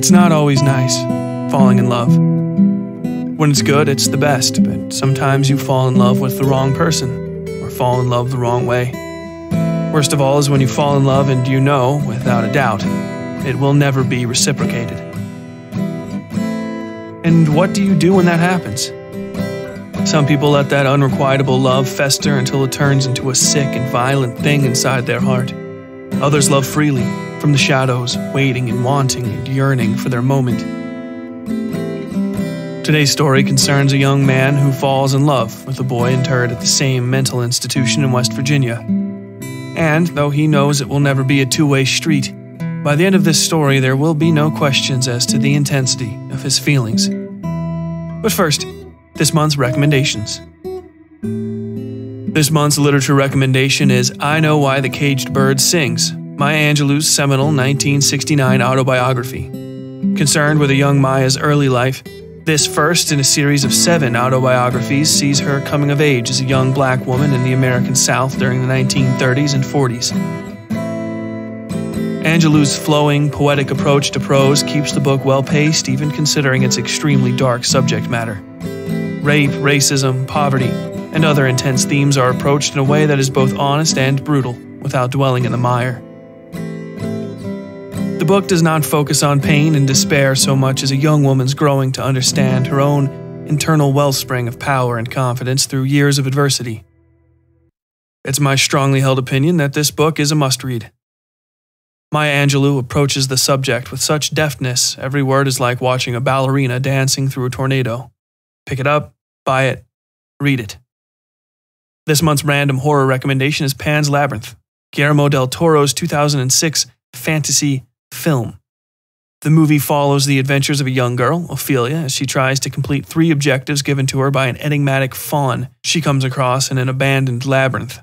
It's not always nice, falling in love. When it's good, it's the best, but sometimes you fall in love with the wrong person, or fall in love the wrong way. Worst of all is when you fall in love and you know, without a doubt, it will never be reciprocated. And what do you do when that happens? Some people let that unrequitable love fester until it turns into a sick and violent thing inside their heart. Others love freely, from the shadows, waiting and wanting and yearning for their moment. Today's story concerns a young man who falls in love with a boy interred at the same mental institution in West Virginia. And, though he knows it will never be a two-way street, by the end of this story there will be no questions as to the intensity of his feelings. But first, this month's recommendations. This month's literature recommendation is I Know Why the Caged Bird Sings, Maya Angelou's seminal 1969 autobiography. Concerned with a young Maya's early life, this first in a series of 7 autobiographies sees her coming of age as a young black woman in the American South during the 1930s and 40s. Angelou's flowing, poetic approach to prose keeps the book well-paced, even considering its extremely dark subject matter. Rape, racism, poverty, and other intense themes are approached in a way that is both honest and brutal, without dwelling in the mire. The book does not focus on pain and despair so much as a young woman's growing to understand her own internal wellspring of power and confidence through years of adversity. It's my strongly held opinion that this book is a must-read. Maya Angelou approaches the subject with such deftness, every word is like watching a ballerina dancing through a tornado. Pick it up, buy it, read it. This month's random horror recommendation is Pan's Labyrinth, Guillermo del Toro's 2006 fantasy film. The movie follows the adventures of a young girl, Ophelia, as she tries to complete 3 objectives given to her by an enigmatic faun she comes across in an abandoned labyrinth.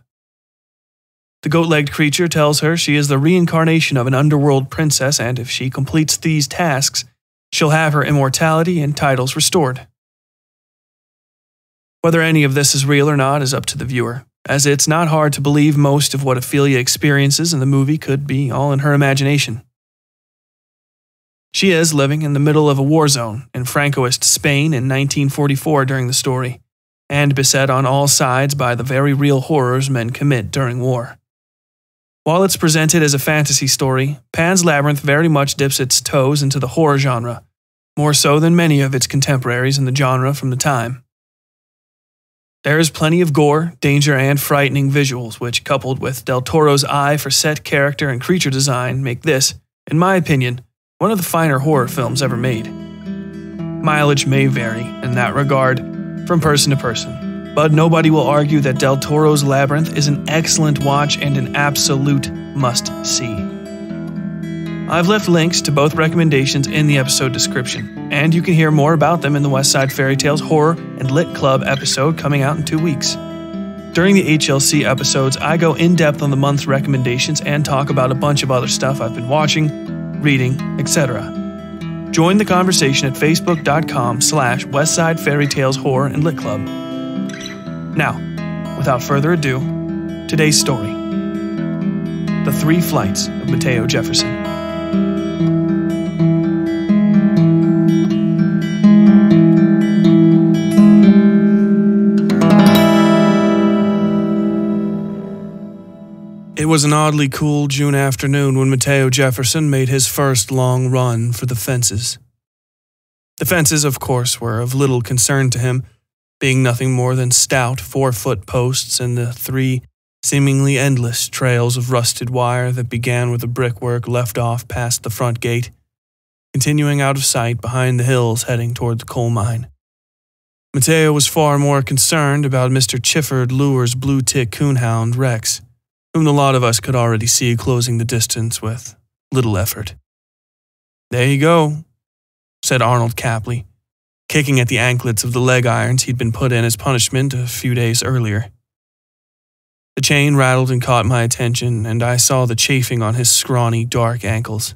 The goat-legged creature tells her she is the reincarnation of an underworld princess, and if she completes these tasks, she'll have her immortality and titles restored. Whether any of this is real or not is up to the viewer, as it's not hard to believe most of what Ophelia experiences in the movie could be all in her imagination. She is living in the middle of a war zone in Francoist Spain in 1944 during the story, and beset on all sides by the very real horrors men commit during war. While it's presented as a fantasy story, Pan's Labyrinth very much dips its toes into the horror genre, more so than many of its contemporaries in the genre from the time. There is plenty of gore, danger, and frightening visuals, which, coupled with Del Toro's eye for set character and creature design, make this, in my opinion, one of the finer horror films ever made. Mileage may vary, in that regard, from person to person, but nobody will argue that Del Toro's Labyrinth is an excellent watch and an absolute must-see. I've left links to both recommendations in the episode description, and you can hear more about them in the Westside Fairytales Horror and Lit Club episode coming out in 2 weeks. During the HLC episodes, I go in-depth on the month's recommendations and talk about a bunch of other stuff I've been watching, reading, etc. Join the conversation at facebook.com/Westside Fairytales Horror and Lit Club. Now, without further ado, today's story. The 3 Flights of Mateo Jefferson. It was an oddly cool June afternoon when Mateo Jefferson made his first long run for the fences. The fences, of course, were of little concern to him, being nothing more than stout 4-foot posts and the 3 seemingly endless trails of rusted wire that began with the brickwork left off past the front gate, continuing out of sight behind the hills heading toward the coal mine. Mateo was far more concerned about Mr. Chifford Lure's blue-tick coonhound, Rex, whom the lot of us could already see closing the distance with little effort. "There you go," said Arnold Capley, kicking at the anklets of the leg irons he'd been put in as punishment a few days earlier. The chain rattled and caught my attention, and I saw the chafing on his scrawny, dark ankles.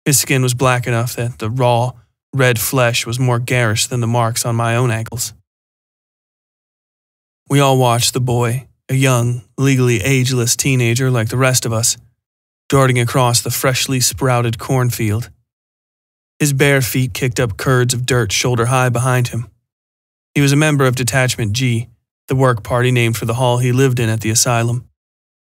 His skin was black enough that the raw, red flesh was more garish than the marks on my own ankles. We all watched the boy, a young, legally ageless teenager like the rest of us, darting across the freshly sprouted cornfield. His bare feet kicked up curds of dirt shoulder high behind him. He was a member of Detachment G, the work party named for the hall he lived in at the asylum.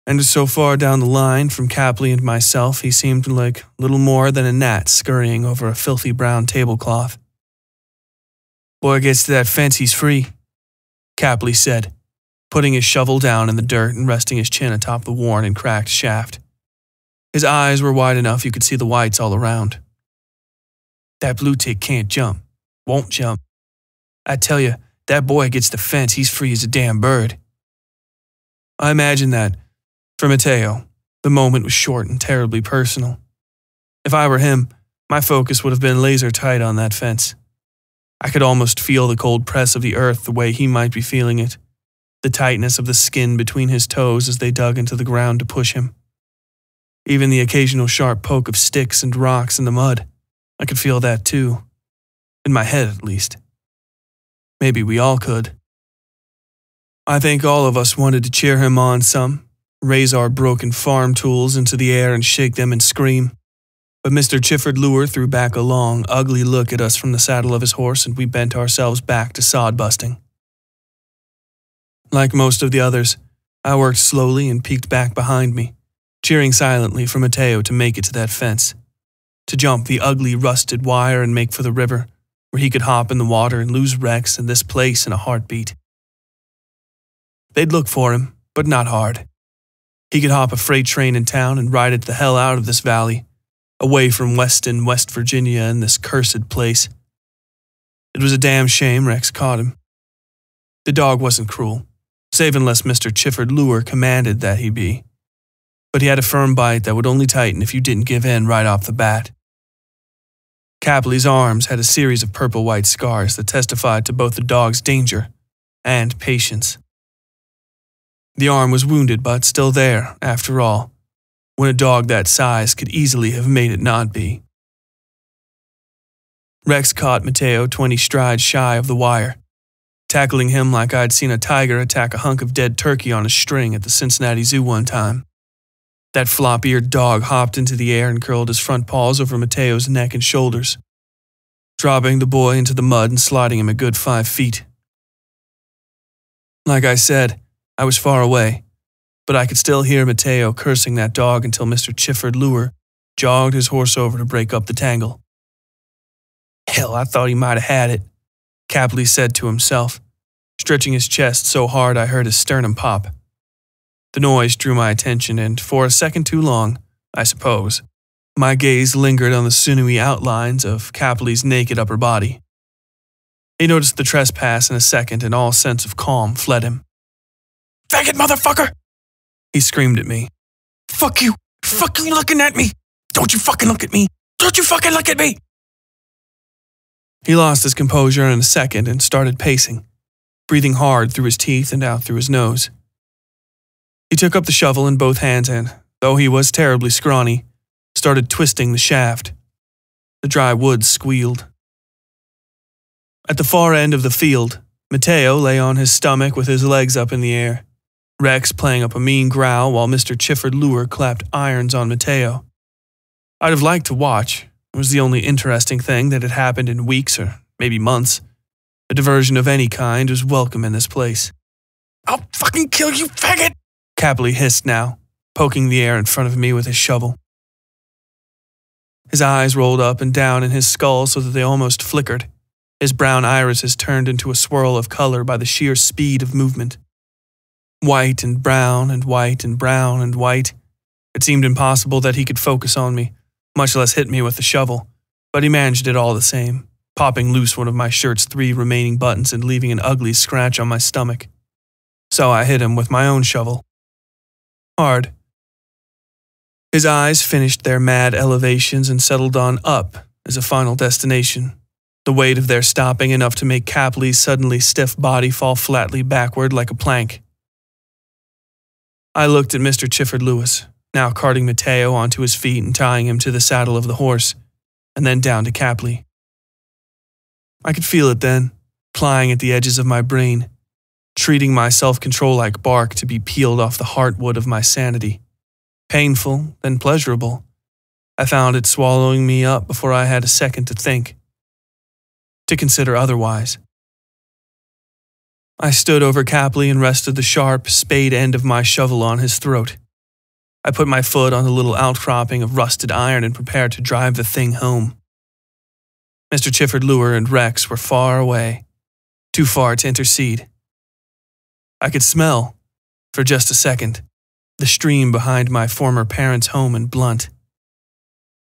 And so far down the line from Capley and myself, he seemed like little more than a gnat scurrying over a filthy brown tablecloth. "Boy gets to that fence, he's free," Capley said, putting his shovel down in the dirt and resting his chin atop the worn and cracked shaft. His eyes were wide enough you could see the whites all around. "That blue tick can't jump, won't jump. I tell you, that boy gets the fence, he's free as a damn bird." I imagine that, for Mateo, the moment was short and terribly personal. If I were him, my focus would have been laser tight on that fence. I could almost feel the cold press of the earth the way he might be feeling it, the tightness of the skin between his toes as they dug into the ground to push him. Even the occasional sharp poke of sticks and rocks in the mud, I could feel that too. In my head, at least. Maybe we all could. I think all of us wanted to cheer him on some, raise our broken farm tools into the air and shake them and scream. But Mr. Chifford Lure threw back a long, ugly look at us from the saddle of his horse, and we bent ourselves back to sod busting. Like most of the others, I worked slowly and peeked back behind me, cheering silently for Mateo to make it to that fence, to jump the ugly rusted wire and make for the river, where he could hop in the water and lose Rex and this place in a heartbeat. They'd look for him, but not hard. He could hop a freight train in town and ride it the hell out of this valley, away from Weston, West Virginia, and this cursed place. It was a damn shame Rex caught him. The dog wasn't cruel, save unless Mr. Chifford Lure commanded that he be. But he had a firm bite that would only tighten if you didn't give in right off the bat. Capley's arms had a series of purple-white scars that testified to both the dog's danger and patience. The arm was wounded, but still there, after all, when a dog that size could easily have made it not be. Rex caught Mateo 20 strides shy of the wire, tackling him like I'd seen a tiger attack a hunk of dead turkey on a string at the Cincinnati Zoo one time. That flop-eared dog hopped into the air and curled his front paws over Mateo's neck and shoulders, dropping the boy into the mud and sliding him a good 5 feet. Like I said, I was far away, but I could still hear Mateo cursing that dog until Mr. Chifford Lure jogged his horse over to break up the tangle. "Hell, I thought he might have had it," Capley said to himself, stretching his chest so hard I heard his sternum pop. The noise drew my attention, and for a second too long, I suppose, my gaze lingered on the sinewy outlines of Capley's naked upper body. He noticed the trespass in a second, and all sense of calm fled him. "Faggot motherfucker!" he screamed at me. "Fuck you! Fuck you looking at me! Don't you fucking look at me! Don't you fucking look at me!" He lost his composure in a second and started pacing, breathing hard through his teeth and out through his nose. He took up the shovel in both hands and, though he was terribly scrawny, started twisting the shaft. The dry wood squealed. At the far end of the field, Mateo lay on his stomach with his legs up in the air, Rex playing up a mean growl while Mr. Chifford Lure clapped irons on Mateo. I'd have liked to watch. It was the only interesting thing that had happened in weeks or maybe months. A diversion of any kind was welcome in this place. "I'll fucking kill you, faggot!" Capley hissed now, poking the air in front of me with his shovel. His eyes rolled up and down in his skull so that they almost flickered. His brown irises turned into a swirl of color by the sheer speed of movement. White and brown and white and brown and white. It seemed impossible that he could focus on me, much less hit me with the shovel, but he managed it all the same, popping loose one of my shirt's 3 remaining buttons and leaving an ugly scratch on my stomach. So I hit him with my own shovel. Hard. His eyes finished their mad elevations and settled on up as a final destination, the weight of their stopping enough to make Capley's suddenly stiff body fall flatly backward like a plank. I looked at Mr. Chifford Lewis, now carting Mateo onto his feet and tying him to the saddle of the horse, and then down to Capley. I could feel it then, plying at the edges of my brain, treating my self-control like bark to be peeled off the heartwood of my sanity. Painful, then pleasurable. I found it swallowing me up before I had a second to think, to consider otherwise. I stood over Capley and rested the sharp, spade end of my shovel on his throat. I put my foot on the little outcropping of rusted iron and prepared to drive the thing home. Mr. Chifford Luer and Rex were far away, too far to intercede. I could smell, for just a second, the stream behind my former parents' home in Blunt.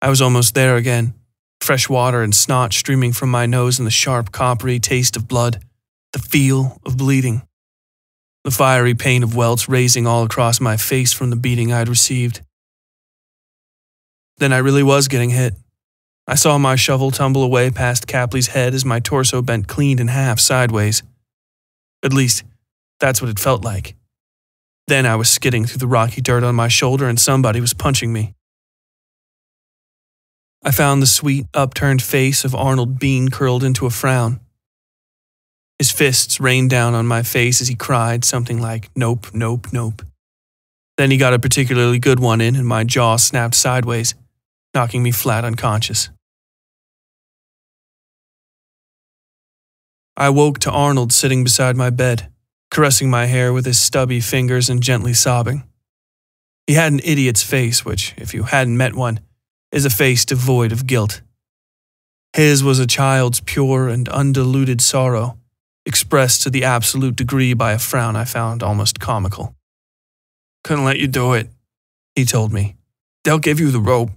I was almost there again, fresh water and snot streaming from my nose and the sharp, coppery taste of blood, the feel of bleeding. The fiery pain of welts raising all across my face from the beating I'd received. Then I really was getting hit. I saw my shovel tumble away past Capley's head as my torso bent clean in half sideways. At least, that's what it felt like. Then I was skidding through the rocky dirt on my shoulder and somebody was punching me. I found the sweet, upturned face of Arnold Bean curled into a frown. His fists rained down on my face as he cried something like, "Nope, nope, nope." Then he got a particularly good one in and my jaw snapped sideways, knocking me flat unconscious. I woke to Arnold sitting beside my bed, caressing my hair with his stubby fingers and gently sobbing. He had an idiot's face, which, if you hadn't met one, is a face devoid of guilt. His was a child's pure and undiluted sorrow, expressed to the absolute degree by a frown I found almost comical. "Couldn't let you do it," he told me. "They'll give you the rope."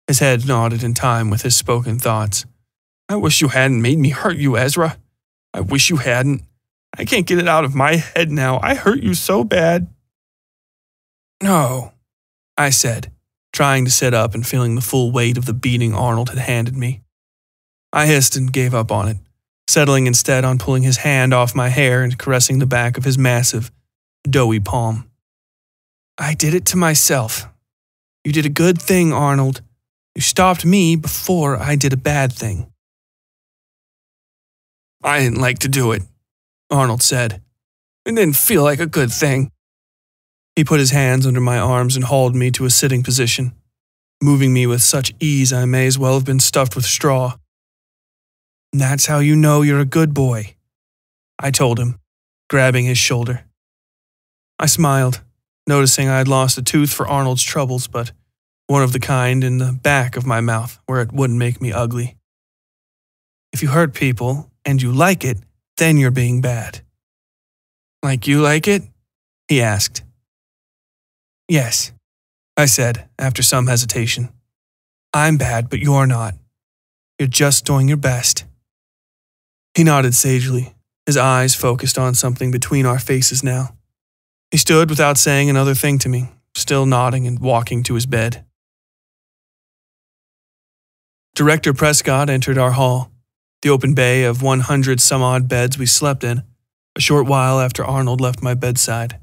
His head nodded in time with his spoken thoughts. "I wish you hadn't made me hurt you, Ezra. I wish you hadn't. I can't get it out of my head now. I hurt you so bad." "No," I said, trying to sit up and feeling the full weight of the beating Arnold had handed me. I hissed and gave up on it, settling instead on pulling his hand off my hair and caressing the back of his massive, doughy palm. "I did it to myself. You did a good thing, Arnold. You stopped me before I did a bad thing." "I didn't like to do it," Arnold said. "It didn't feel like a good thing." He put his hands under my arms and hauled me to a sitting position, moving me with such ease I may as well have been stuffed with straw. "And that's how you know you're a good boy," I told him, grabbing his shoulder. I smiled, noticing I had lost a tooth for Arnold's troubles, but one of the kind in the back of my mouth where it wouldn't make me ugly. "If you hurt people and you like it, then you're being bad." "Like you like it?" he asked. "Yes," I said after some hesitation. "I'm bad, but you're not. You're just doing your best." He nodded sagely, his eyes focused on something between our faces now. He stood without saying another thing to me, still nodding and walking to his bed. Director Prescott entered our hall, the open bay of 100-some-odd beds we slept in, a short while after Arnold left my bedside.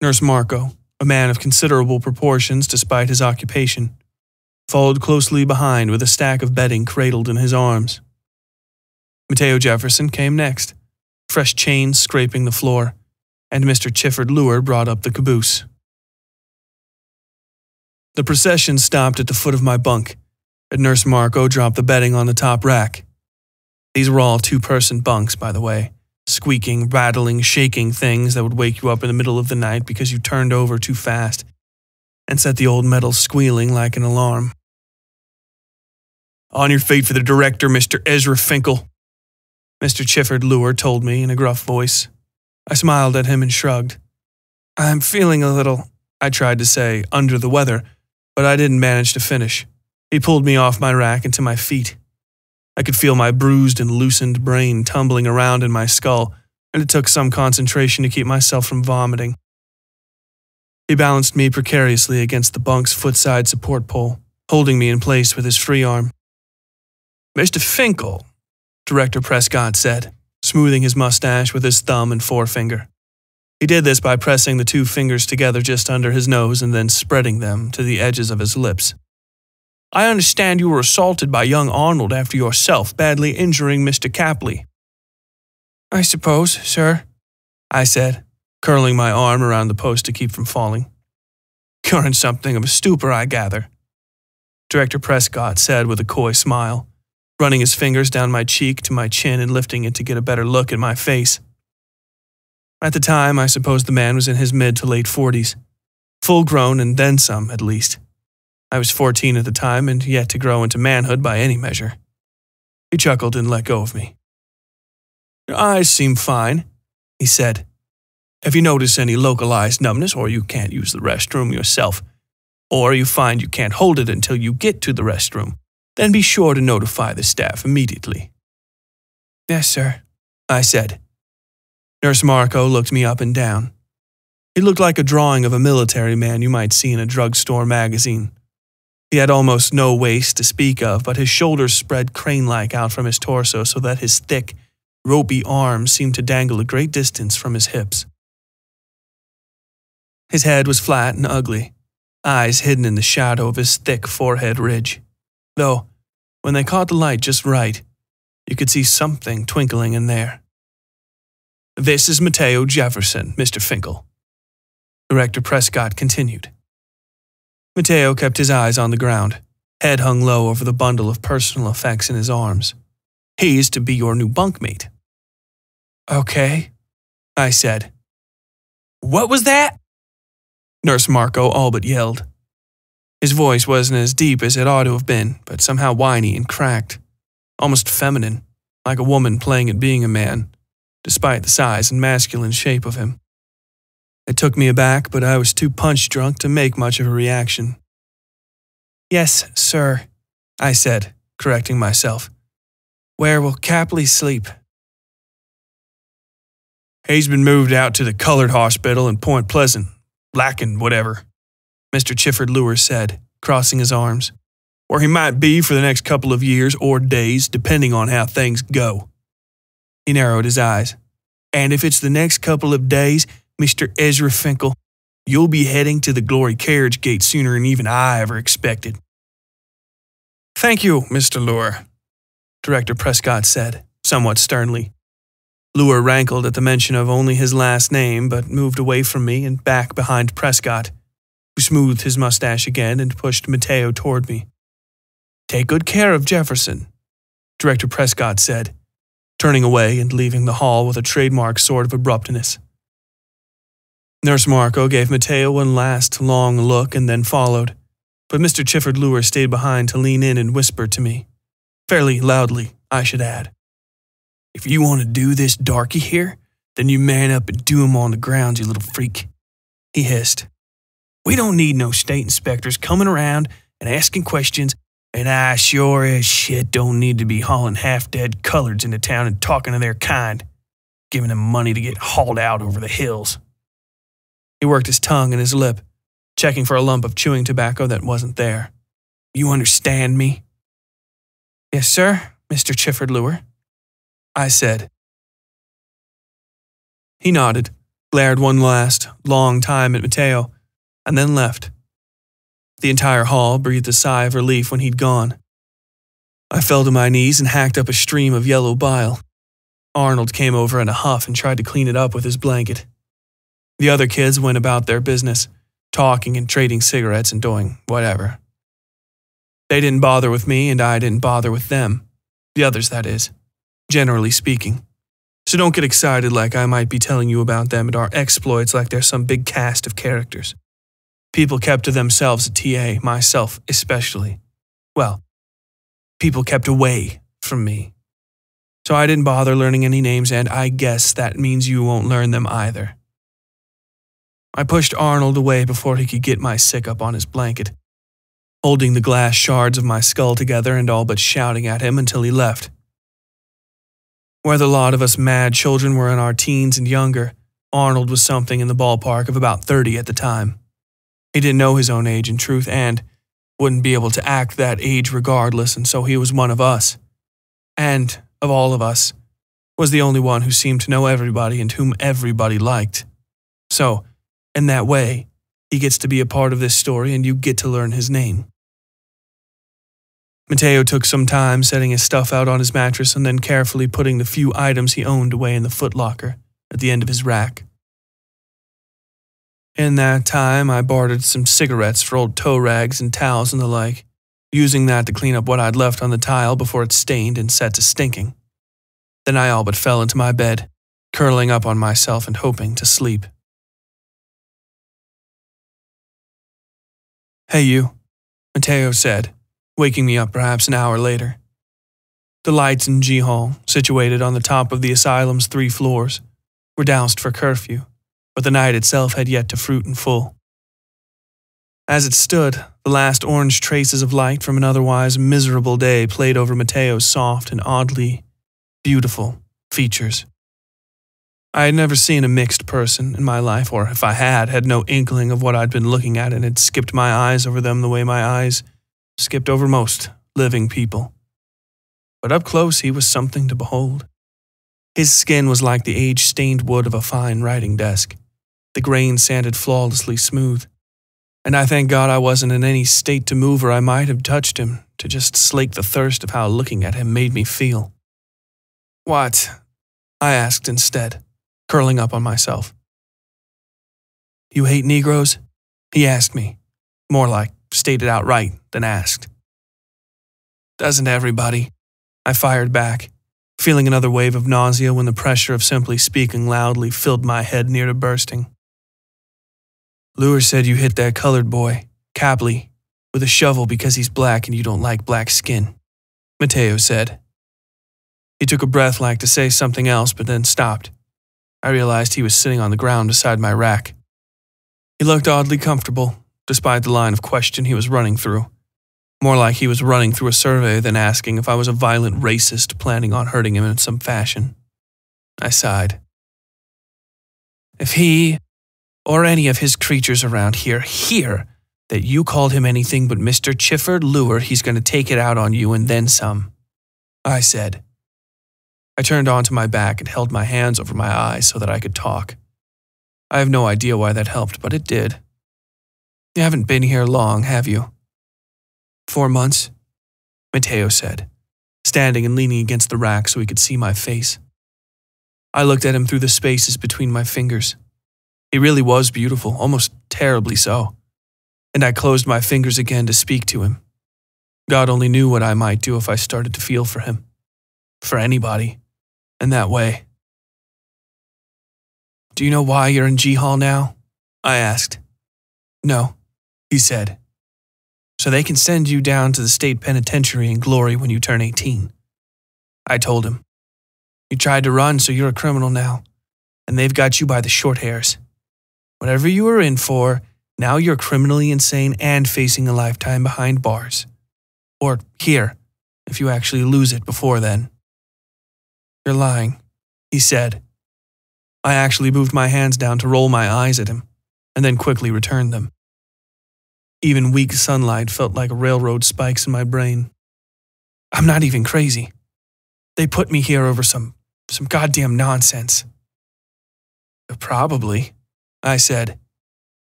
Nurse Marco, a man of considerable proportions despite his occupation, followed closely behind with a stack of bedding cradled in his arms. Mateo Jefferson came next, fresh chains scraping the floor, and Mr. Chifford Luer brought up the caboose. The procession stopped at the foot of my bunk, and Nurse Marco dropped the bedding on the top rack. These were all two-person bunks, by the way, squeaking, rattling, shaking things that would wake you up in the middle of the night because you turned over too fast and set the old metal squealing like an alarm. "On your feet for the director, Mr. Ezra Finkel," Mr. Chifford Luer told me in a gruff voice. I smiled at him and shrugged. "I'm feeling a little," I tried to say, under the weather, but I didn't manage to finish. He pulled me off my rack and to my feet. I could feel my bruised and loosened brain tumbling around in my skull, and it took some concentration to keep myself from vomiting. He balanced me precariously against the bunk's footside support pole, holding me in place with his free arm. "Mr. Finkel," Director Prescott said, smoothing his mustache with his thumb and forefinger. He did this by pressing the two fingers together just under his nose and then spreading them to the edges of his lips. "I understand you were assaulted by young Arnold after yourself, badly injuring Mr. Capley." "I suppose, sir," I said, curling my arm around the post to keep from falling. "You're in something of a stupor, I gather," Director Prescott said with a coy smile, running his fingers down my cheek to my chin and lifting it to get a better look at my face. At the time, I suppose the man was in his mid to late 40s. Full grown and then some, at least. I was 14 at the time and yet to grow into manhood by any measure. He chuckled and let go of me. "Your eyes seem fine," he said. "If you notice any localized numbness, or you can't use the restroom yourself, or you find you can't hold it until you get to the restroom, then be sure to notify the staff immediately." "Yes, sir," I said. Nurse Marco looked me up and down. He looked like a drawing of a military man you might see in a drugstore magazine. He had almost no waist to speak of, but his shoulders spread crane-like out from his torso so that his thick, ropey arms seemed to dangle a great distance from his hips. His head was flat and ugly, eyes hidden in the shadow of his thick forehead ridge. Though, when they caught the light just right, you could see something twinkling in there. "This is Mateo Jefferson, Mr. Finkel," Director Prescott continued. Mateo kept his eyes on the ground, head hung low over the bundle of personal effects in his arms. "He's to be your new bunkmate." "Okay," I said. "What was that?" Nurse Marco all but yelled. His voice wasn't as deep as it ought to have been, but somehow whiny and cracked, almost feminine, like a woman playing at being a man, despite the size and masculine shape of him. It took me aback, but I was too punch-drunk to make much of a reaction. "Yes, sir," I said, correcting myself. "Where will Capley sleep?" "He's been moved out to the Colored Hospital in Point Pleasant, Lackin' whatever," Mr. Chifford Lure said, crossing his arms, "where he might be for the next couple of years or days, depending on how things go." He narrowed his eyes. "And if it's the next couple of days, Mr. Ezra Finkel, you'll be heading to the Glory Carriage Gate sooner than even I ever expected." "Thank you, Mr. Lure," Director Prescott said, somewhat sternly. Lure rankled at the mention of only his last name, but moved away from me and back behind Prescott, who smoothed his mustache again and pushed Mateo toward me. "Take good care of Jefferson," Director Prescott said, turning away and leaving the hall with a trademark sort of abruptness. Nurse Marco gave Mateo one last long look and then followed, but Mr. Chifford Lure stayed behind to lean in and whisper to me, fairly loudly, I should add. "If you want to do this darky here, then you man up and do him on the grounds, you little freak," he hissed. "We don't need no state inspectors coming around and asking questions, and I sure as shit don't need to be hauling half-dead coloreds into town and talking to their kind, giving them money to get hauled out over the hills." He worked his tongue and his lip, checking for a lump of chewing tobacco that wasn't there. "You understand me?" "Yes, sir, Mr. Chifford Lure," I said. He nodded, glared one last, long time at Mateo, and then left. The entire hall breathed a sigh of relief when he'd gone. I fell to my knees and hacked up a stream of yellow bile. Arnold came over in a huff and tried to clean it up with his blanket. The other kids went about their business, talking and trading cigarettes and doing whatever. They didn't bother with me and I didn't bother with them. The others, that is, generally speaking. So don't get excited like I might be telling you about them and our exploits like they're some big cast of characters. People kept to themselves at TA, myself especially. Well, people kept away from me. So I didn't bother learning any names, and I guess that means you won't learn them either. I pushed Arnold away before he could get my sick up on his blanket, holding the glass shards of my skull together and all but shouting at him until he left. Where the lot of us mad children were in our teens and younger, Arnold was something in the ballpark of about 30 at the time. He didn't know his own age in truth and wouldn't be able to act that age regardless, and so he was one of us. And, of all of us, was the only one who seemed to know everybody and whom everybody liked. So, in that way, he gets to be a part of this story and you get to learn his name. Mateo took some time setting his stuff out on his mattress and then carefully putting the few items he owned away in the footlocker at the end of his rack. In that time, I bartered some cigarettes for old toe rags and towels and the like, using that to clean up what I'd left on the tile before it stained and set to stinking. Then I all but fell into my bed, curling up on myself and hoping to sleep. "Hey you," Mateo said, waking me up perhaps an hour later. The lights in G Hall, situated on the top of the asylum's 3 floors, were doused for curfew, but the night itself had yet to fruit in full. As it stood, the last orange traces of light from an otherwise miserable day played over Mateo's soft and oddly beautiful features. I had never seen a mixed person in my life, or if I had no inkling of what I'd been looking at and had skipped my eyes over them the way my eyes skipped over most living people. But up close he was something to behold. His skin was like the age-stained wood of a fine writing desk, the grain sanded flawlessly smooth, and I thank God I wasn't in any state to move, or I might have touched him to just slake the thirst of how looking at him made me feel. "What?" I asked instead, curling up on myself. "You hate Negroes?" he asked me, more like stated outright than asked. "Doesn't everybody?" I fired back, feeling another wave of nausea when the pressure of simply speaking loudly filled my head near to bursting. "Lure said you hit that colored boy, Capley, with a shovel because he's black and you don't like black skin," Mateo said. He took a breath like to say something else, but then stopped. I realized he was sitting on the ground beside my rack. He looked oddly comfortable, despite the line of question he was running through. More like he was running through a survey than asking if I was a violent racist planning on hurting him in some fashion. I sighed. "If he, or any of his creatures around here, hear that you called him anything but Mr. Chifford Lure, he's going to take it out on you and then some," I said. I turned onto my back and held my hands over my eyes so that I could talk. I have no idea why that helped, but it did. "You haven't been here long, have you?" "4 months," Mateo said, standing and leaning against the rack so he could see my face. I looked at him through the spaces between my fingers. He really was beautiful, almost terribly so, and I closed my fingers again to speak to him. God only knew what I might do if I started to feel for him, for anybody, in that way. "Do you know why you're in G Hall now?" I asked. "No," he said. "So they can send you down to the state penitentiary in glory when you turn 18. I told him. "You tried to run, so you're a criminal now, and they've got you by the short hairs. Whatever you were in for, now you're criminally insane and facing a lifetime behind bars. Or here, if you actually lose it before then." "You're lying," he said. I actually moved my hands down to roll my eyes at him, and then quickly returned them. Even weak sunlight felt like railroad spikes in my brain. "I'm not even crazy. They put me here over some goddamn nonsense." "Probably," I said.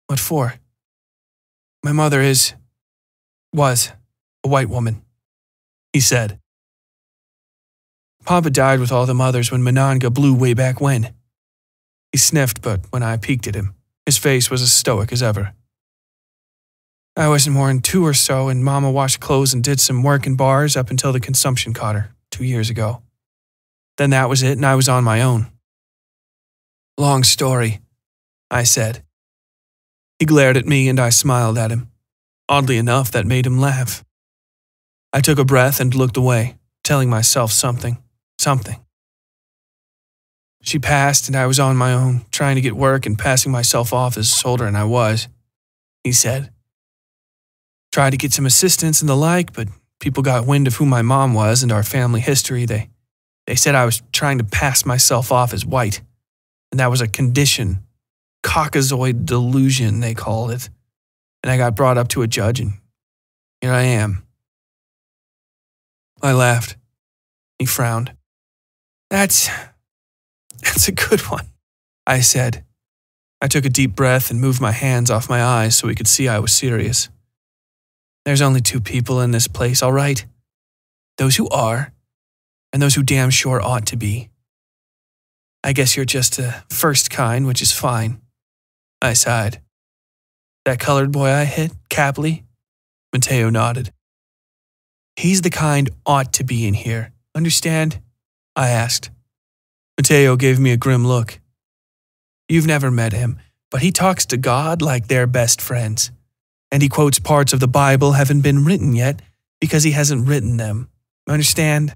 "What for?" "My mother was a white woman," he said. "Papa died with all the mothers when Monongah blew way back when." He sniffed, but when I peeked at him, his face was as stoic as ever. "I was more than 2 or so, and Mama washed clothes and did some work in bars up until the consumption caught her 2 years ago. Then that was it, and I was on my own." "Long story," I said. He glared at me, and I smiled at him. Oddly enough, that made him laugh. I took a breath and looked away, telling myself something. "She passed, and I was on my own, trying to get work and passing myself off as older than I was," he said. "Tried to get some assistance and the like, but people got wind of who my mom was and our family history. They said I was trying to pass myself off as white, and that was a condition, Caucasoid delusion, they called it. And I got brought up to a judge, and here I am." I laughed. He frowned. That's a good one," I said. I took a deep breath and moved my hands off my eyes so he could see I was serious. "There's only 2 people in this place, all right? Those who are, and those who damn sure ought to be. I guess you're just the first kind, which is fine." I sighed. "That colored boy I hit, Capley?" Mateo nodded. He's the kind ought to be in here. Understand? I asked. Mateo gave me a grim look. You've never met him, but he talks to God like they're best friends. And he quotes parts of the Bible haven't been written yet because he hasn't written them. Understand?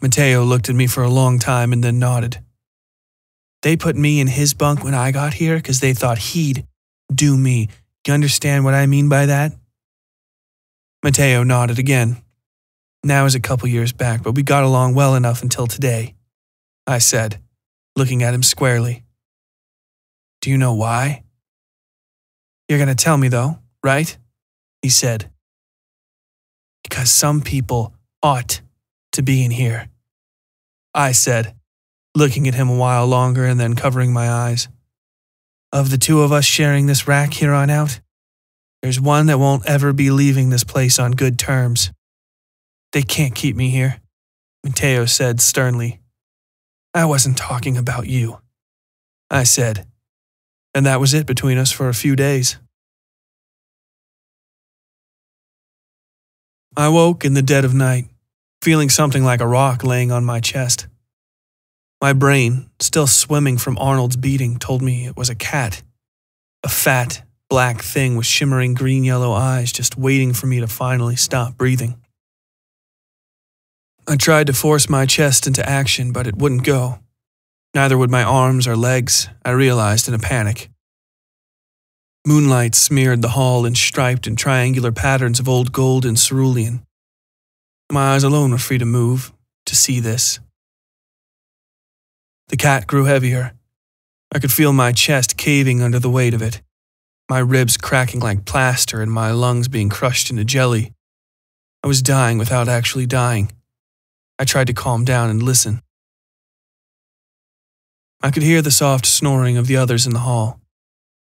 Mateo looked at me for a long time and then nodded. They put me in his bunk when I got here because they thought he'd do me. You understand what I mean by that? Mateo nodded again. Now is a couple years back, but we got along well enough until today, I said, looking at him squarely. Do you know why? You're going to tell me though, right? He said. Because some people ought to be in here, I said, looking at him a while longer and then covering my eyes. Of the two of us sharing this rack here on out, there's one that won't ever be leaving this place on good terms. They can't keep me here, Mateo said sternly. I wasn't talking about you, I said, and that was it between us for a few days. I woke in the dead of night, feeling something like a rock laying on my chest. My brain, still swimming from Arnold's beating, told me it was a cat. A fat, black thing with shimmering green-yellow eyes just waiting for me to finally stop breathing. I tried to force my chest into action, but it wouldn't go. Neither would my arms or legs, I realized in a panic. Moonlight smeared the hall in striped and triangular patterns of old gold and cerulean. My eyes alone were free to move, to see this. The cat grew heavier. I could feel my chest caving under the weight of it, my ribs cracking like plaster and my lungs being crushed into jelly. I was dying without actually dying. I tried to calm down and listen. I could hear the soft snoring of the others in the hall,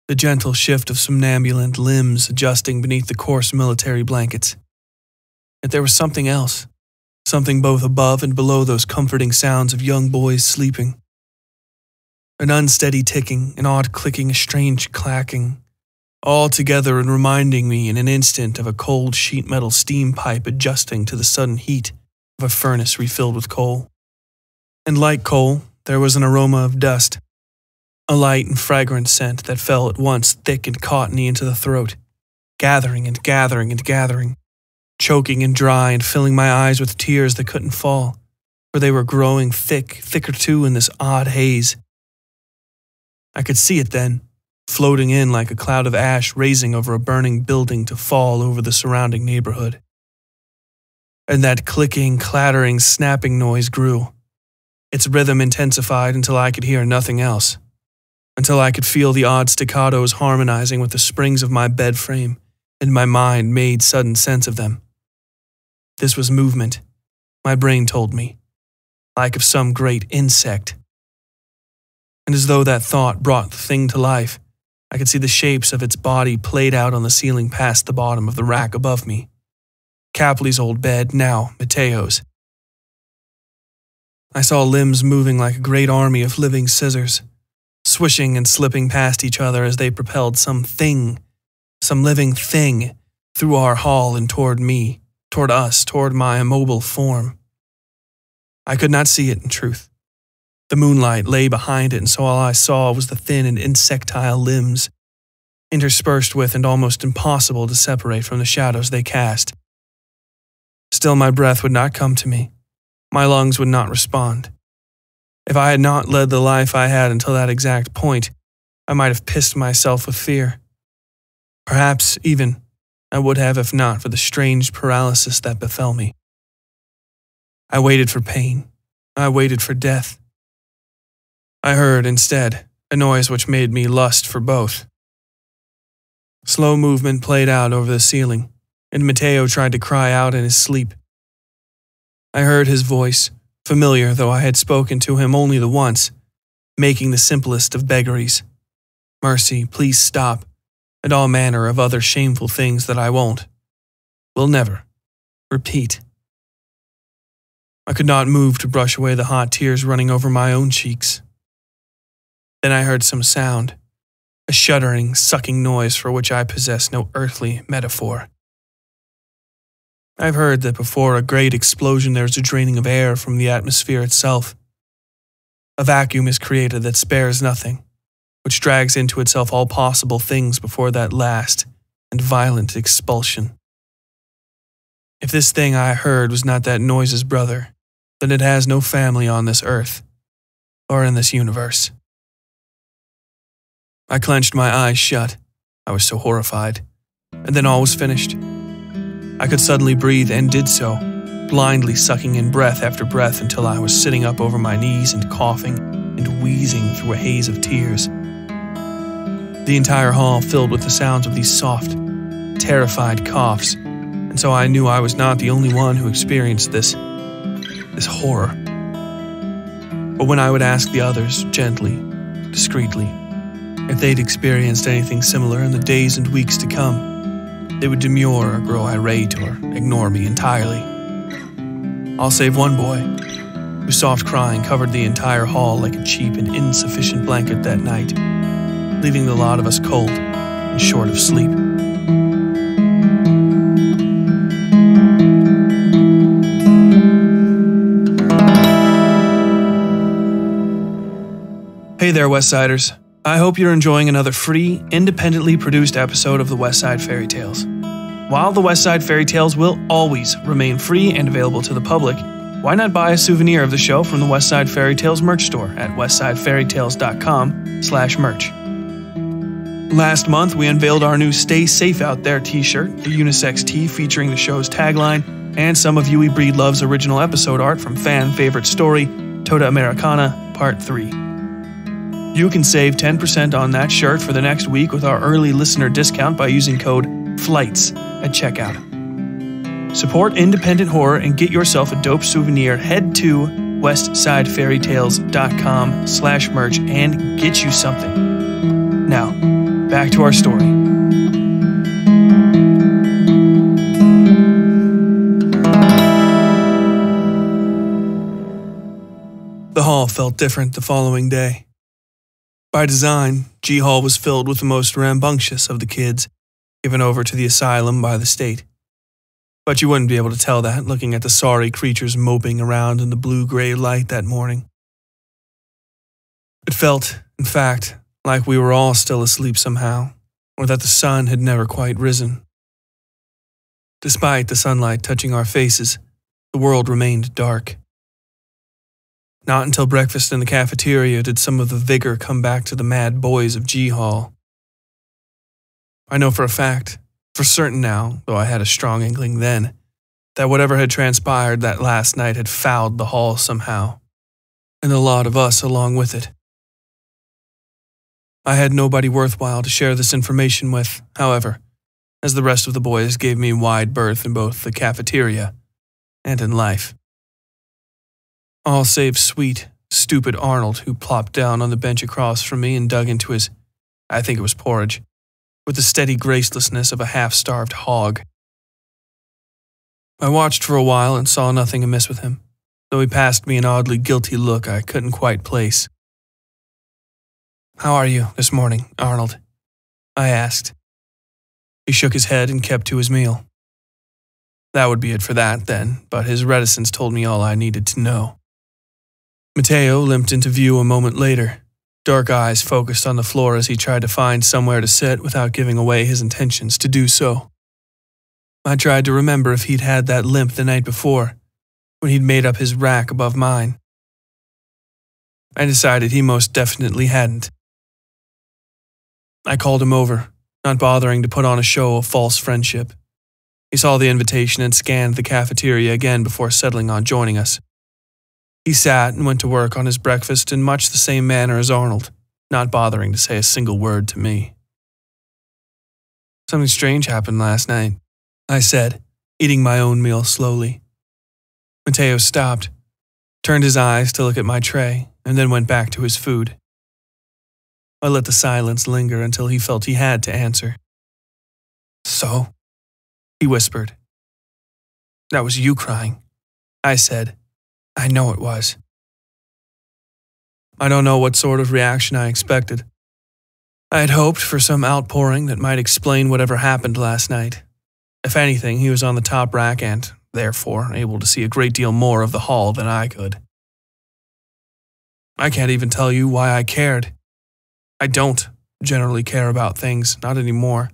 the gentle shift of somnambulant limbs adjusting beneath the coarse military blankets. Yet there was something else, something both above and below those comforting sounds of young boys sleeping. An unsteady ticking, an odd clicking, a strange clacking, all together and reminding me in an instant of a cold sheet metal steam pipe adjusting to the sudden heat of a furnace refilled with coal. And like coal, there was an aroma of dust, a light and fragrant scent that fell at once thick and cottony into the throat, gathering and gathering and gathering, choking and dry and filling my eyes with tears that couldn't fall, for they were growing thicker too in this odd haze. I could see it then, floating in like a cloud of ash raising over a burning building to fall over the surrounding neighborhood. And that clicking, clattering, snapping noise grew. Its rhythm intensified until I could hear nothing else, until I could feel the odd staccatos harmonizing with the springs of my bed frame, and my mind made sudden sense of them. This was movement, my brain told me, like of some great insect. And as though that thought brought the thing to life, I could see the shapes of its body played out on the ceiling past the bottom of the rack above me. Capley's old bed, now Mateo's. I saw limbs moving like a great army of living scissors, swishing and slipping past each other as they propelled some living thing, through our hall and toward me, toward us, toward my immobile form. I could not see it in truth. The moonlight lay behind it, and so all I saw was the thin and insectile limbs, interspersed with and almost impossible to separate from the shadows they cast. Still, my breath would not come to me. My lungs would not respond. If I had not led the life I had until that exact point, I might have pissed myself with fear. Perhaps, even, I would have if not for the strange paralysis that befell me. I waited for pain. I waited for death. I heard, instead, a noise which made me lust for both. Slow movement played out over the ceiling, and Mateo tried to cry out in his sleep. I heard his voice, familiar though I had spoken to him only the once, making the simplest of beggars. Mercy, please stop, and all manner of other shameful things that I will never, repeat. I could not move to brush away the hot tears running over my own cheeks. Then I heard some sound, a shuddering, sucking noise for which I possess no earthly metaphor. I've heard that before a great explosion there's a draining of air from the atmosphere itself. A vacuum is created that spares nothing, which drags into itself all possible things before that last and violent expulsion. If this thing I heard was not that noise's brother, then it has no family on this earth, or in this universe. I clenched my eyes shut. I was so horrified. And then all was finished. I could suddenly breathe and did so, blindly sucking in breath after breath until I was sitting up over my knees and coughing and wheezing through a haze of tears. The entire hall filled with the sounds of these soft, terrified coughs, and so I knew I was not the only one who experienced this horror. But when I would ask the others, gently, discreetly, if they'd experienced anything similar in the days and weeks to come, they would demur or grow irate or ignore me entirely. All save one boy, whose soft crying covered the entire hall like a cheap and insufficient blanket that night, leaving the lot of us cold and short of sleep. Hey there, Westsiders. I hope you're enjoying another free, independently produced episode of the Westside Fairytales. While the Westside Fairytales will always remain free and available to the public, why not buy a souvenir of the show from the Westside Fairytales merch store at westsidefairytales.com/merch. Last month, we unveiled our new Stay Safe Out There t-shirt, the unisex tee featuring the show's tagline, and some of You Breed Love's original episode art from fan favorite story, Toda Americana, Part 3. You can save 10% on that shirt for the next week with our early listener discount by using code FLIGHTS at checkout. Support independent horror and get yourself a dope souvenir. Head to westsidefairytales.com/merch and get you something. Now, back to our story. The hall felt different the following day. By design, G Hall was filled with the most rambunctious of the kids, given over to the asylum by the state. But you wouldn't be able to tell that looking at the sorry creatures moping around in the blue-gray light that morning. It felt, in fact, like we were all still asleep somehow, or that the sun had never quite risen. Despite the sunlight touching our faces, the world remained dark. Not until breakfast in the cafeteria did some of the vigor come back to the mad boys of G Hall. I know for a fact, for certain now, though I had a strong inkling then, that whatever had transpired that last night had fouled the hall somehow, and the lot of us along with it. I had nobody worthwhile to share this information with, however, as the rest of the boys gave me wide berth in both the cafeteria and in life. All save sweet, stupid Arnold, who plopped down on the bench across from me and dug into his, I think it was porridge, with the steady gracelessness of a half-starved hog. I watched for a while and saw nothing amiss with him, though he passed me an oddly guilty look I couldn't quite place. "How are you this morning, Arnold?" I asked. He shook his head and kept to his meal. That would be it for that, then, but his reticence told me all I needed to know. Mateo limped into view a moment later, dark eyes focused on the floor as he tried to find somewhere to sit without giving away his intentions to do so. I tried to remember if he'd had that limp the night before, when he'd made up his rack above mine. I decided he most definitely hadn't. I called him over, not bothering to put on a show of false friendship. He saw the invitation and scanned the cafeteria again before settling on joining us. He sat and went to work on his breakfast in much the same manner as Arnold, not bothering to say a single word to me. "Something strange happened last night," I said, eating my own meal slowly. Mateo stopped, turned his eyes to look at my tray, and then went back to his food. I let the silence linger until he felt he had to answer. "So?" he whispered. "That was you crying," I said. "I know it was." I don't know what sort of reaction I expected. I had hoped for some outpouring that might explain whatever happened last night. If anything, he was on the top rack and, therefore able to see a great deal more of the hall than I could. I can't even tell you why I cared. I don't generally care about things, not anymore.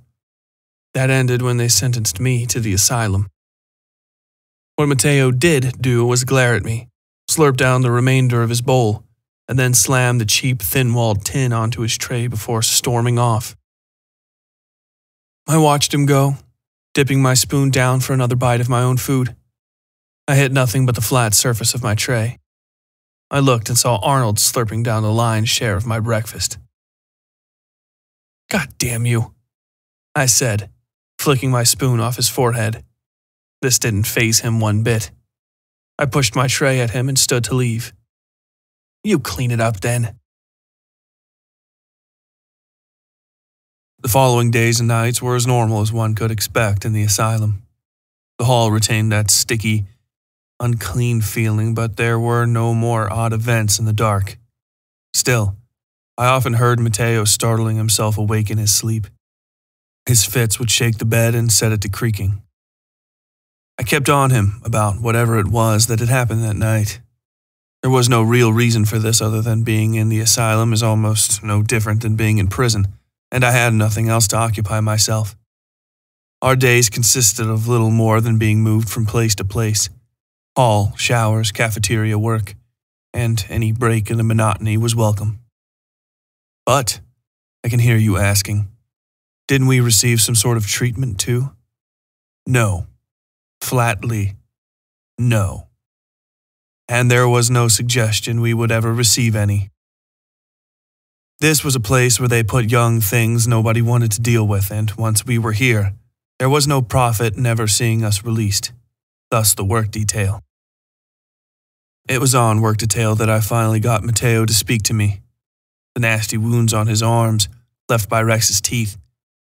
That ended when they sentenced me to the asylum. What Mateo did do was glare at me, slurp down the remainder of his bowl, and then slam the cheap, thin-walled tin onto his tray before storming off. I watched him go, dipping my spoon down for another bite of my own food. I hit nothing but the flat surface of my tray. I looked and saw Arnold slurping down the lion's share of my breakfast. "God damn you," I said, flicking my spoon off his forehead. This didn't faze him one bit. I pushed my tray at him and stood to leave. "You clean it up then." The following days and nights were as normal as one could expect in the asylum. The hall retained that sticky, unclean feeling, but there were no more odd events in the dark. Still, I often heard Mateo startling himself awake in his sleep. His fits would shake the bed and set it to creaking. I kept on him about whatever it was that had happened that night. There was no real reason for this other than being in the asylum is almost no different than being in prison, and I had nothing else to occupy myself. Our days consisted of little more than being moved from place to place. Hall, showers, cafeteria work, and any break in the monotony was welcome. But, I can hear you asking, didn't we receive some sort of treatment too? No. Flatly, no. And there was no suggestion we would ever receive any. This was a place where they put young things nobody wanted to deal with, and once we were here, there was no profit in ever seeing us released, thus the work detail. It was on work detail that I finally got Mateo to speak to me. The nasty wounds on his arms, left by Rex's teeth,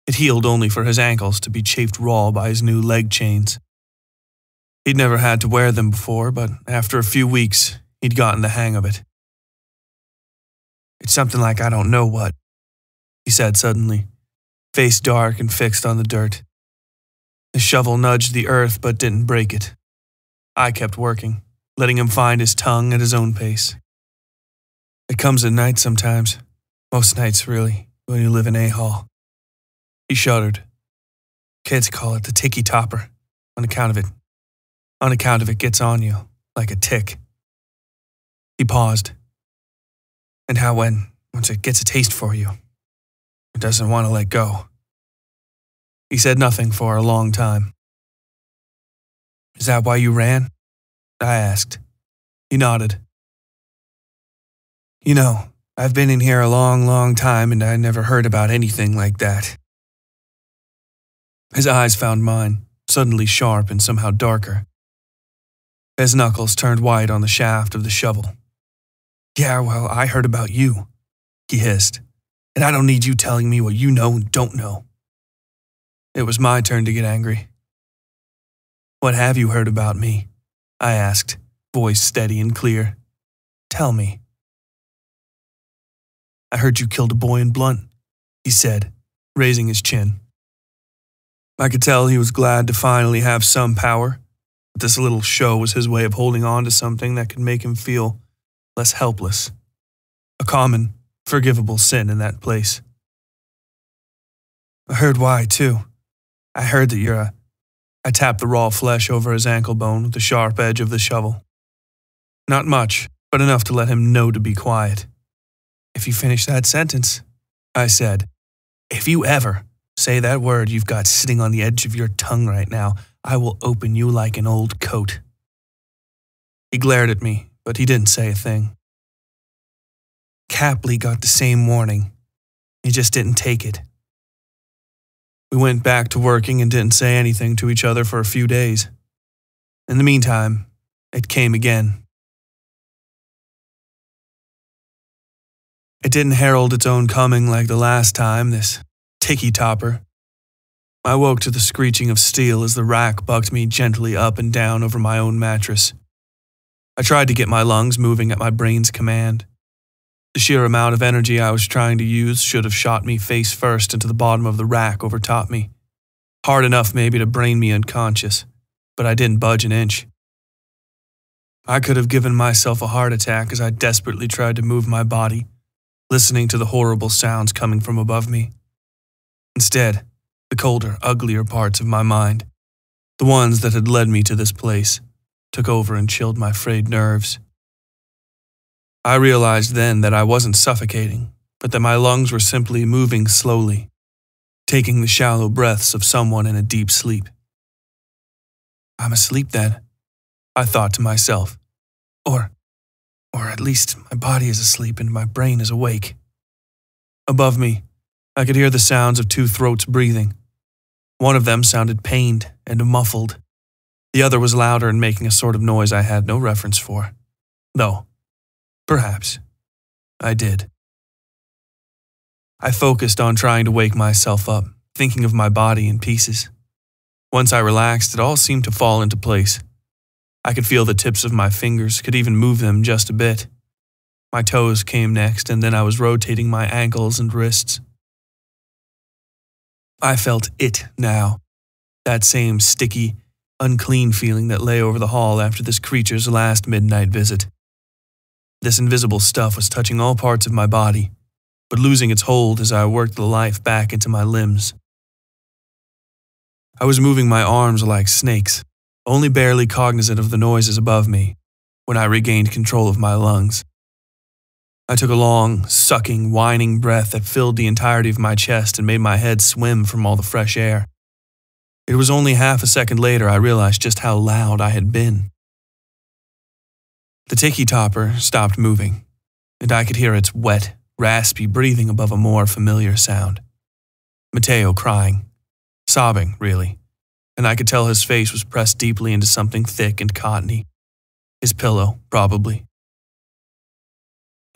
had healed only for his ankles to be chafed raw by his new leg chains. He'd never had to wear them before, but after a few weeks, he'd gotten the hang of it. "It's something like I don't know what," he said suddenly, face dark and fixed on the dirt. The shovel nudged the earth but didn't break it. I kept working, letting him find his tongue at his own pace. "It comes at night sometimes. Most nights, really, when you live in A-Hall." He shuddered. "Kids call it the ticky topper, on account of it. On account of it gets on you, like a tick." He paused. "And how once it gets a taste for you, it doesn't want to let go." He said nothing for a long time. "Is that why you ran?" I asked. He nodded. "You know, I've been in here a long, long time and I never heard about anything like that." His eyes found mine, suddenly sharp and somehow darker. His knuckles turned white on the shaft of the shovel. "Yeah, well, I heard about you," he hissed, "and I don't need you telling me what you know and don't know." It was my turn to get angry. "What have you heard about me?" I asked, voice steady and clear. "Tell me." "I heard you killed a boy in Blunt," he said, raising his chin. I could tell he was glad to finally have some power, but this little show was his way of holding on to something that could make him feel less helpless. A common, forgivable sin in that place. "I heard why, too. I heard that you're a..." I tapped the raw flesh over his ankle bone with the sharp edge of the shovel. Not much, but enough to let him know to be quiet. "If you finish that sentence," I said, "if you ever say that word you've got sitting on the edge of your tongue right now, I will open you like an old coat." He glared at me, but he didn't say a thing. "Capley got the same warning. He just didn't take it." We went back to working and didn't say anything to each other for a few days. In the meantime, it came again. It didn't herald its own coming like the last time, this ticky topper. I woke to the screeching of steel as the rack bucked me gently up and down over my own mattress. I tried to get my lungs moving at my brain's command. The sheer amount of energy I was trying to use should have shot me face first into the bottom of the rack over top me. Hard enough maybe to brain me unconscious. but I didn't budge an inch. I could have given myself a heart attack as I desperately tried to move my body, listening to the horrible sounds coming from above me. Instead, the colder, uglier parts of my mind, the ones that had led me to this place, took over and chilled my frayed nerves. I realized then that I wasn't suffocating, but that my lungs were simply moving slowly, taking the shallow breaths of someone in a deep sleep. I'm asleep then, I thought to myself. Or at least my body is asleep and my brain is awake. Above me, I could hear the sounds of two throats breathing. One of them sounded pained and muffled. The other was louder and making a sort of noise I had no reference for. Though, perhaps, I did. I focused on trying to wake myself up, thinking of my body in pieces. Once I relaxed, it all seemed to fall into place. I could feel the tips of my fingers, could even move them just a bit. My toes came next, and then I was rotating my ankles and wrists. I felt it now, that same sticky, unclean feeling that lay over the hall after this creature's last midnight visit. This invisible stuff was touching all parts of my body, but losing its hold as I worked the life back into my limbs. I was moving my arms like snakes, only barely cognizant of the noises above me, when I regained control of my lungs. I took a long, sucking, whining breath that filled the entirety of my chest and made my head swim from all the fresh air. It was only half a second later I realized just how loud I had been. The tiki-topper stopped moving, and I could hear its wet, raspy breathing above a more familiar sound. Mateo crying. Sobbing, really, and I could tell his face was pressed deeply into something thick and cottony. His pillow, probably.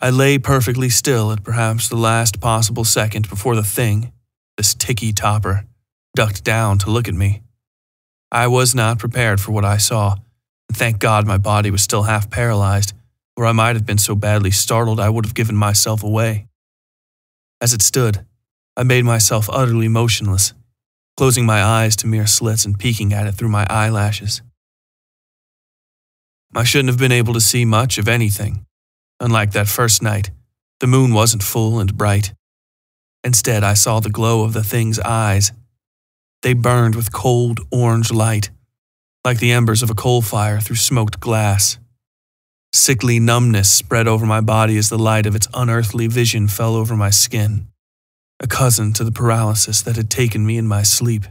I lay perfectly still at perhaps the last possible second before the thing, this tiki-topper, ducked down to look at me. I was not prepared for what I saw, and thank God my body was still half paralyzed, or I might have been so badly startled I would have given myself away. As it stood, I made myself utterly motionless, closing my eyes to mere slits and peeking at it through my eyelashes. I shouldn't have been able to see much of anything. Unlike that first night, the moon wasn't full and bright. Instead, I saw the glow of the thing's eyes. They burned with cold orange light, like the embers of a coal fire through smoked glass. Sickly numbness spread over my body as the light of its unearthly vision fell over my skin, a cousin to the paralysis that had taken me in my sleep.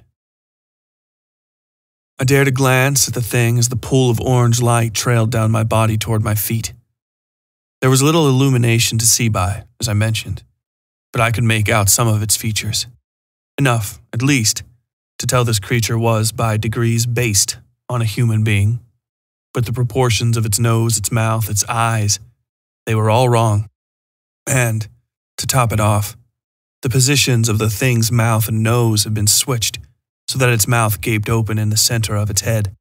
I dared a glance at the thing as the pool of orange light trailed down my body toward my feet. There was little illumination to see by, as I mentioned, but I could make out some of its features. Enough, at least, to tell this creature was, by degrees, based on a human being. But the proportions of its nose, its mouth, its eyes, they were all wrong. And, to top it off, the positions of the thing's mouth and nose had been switched so that its mouth gaped open in the center of its head.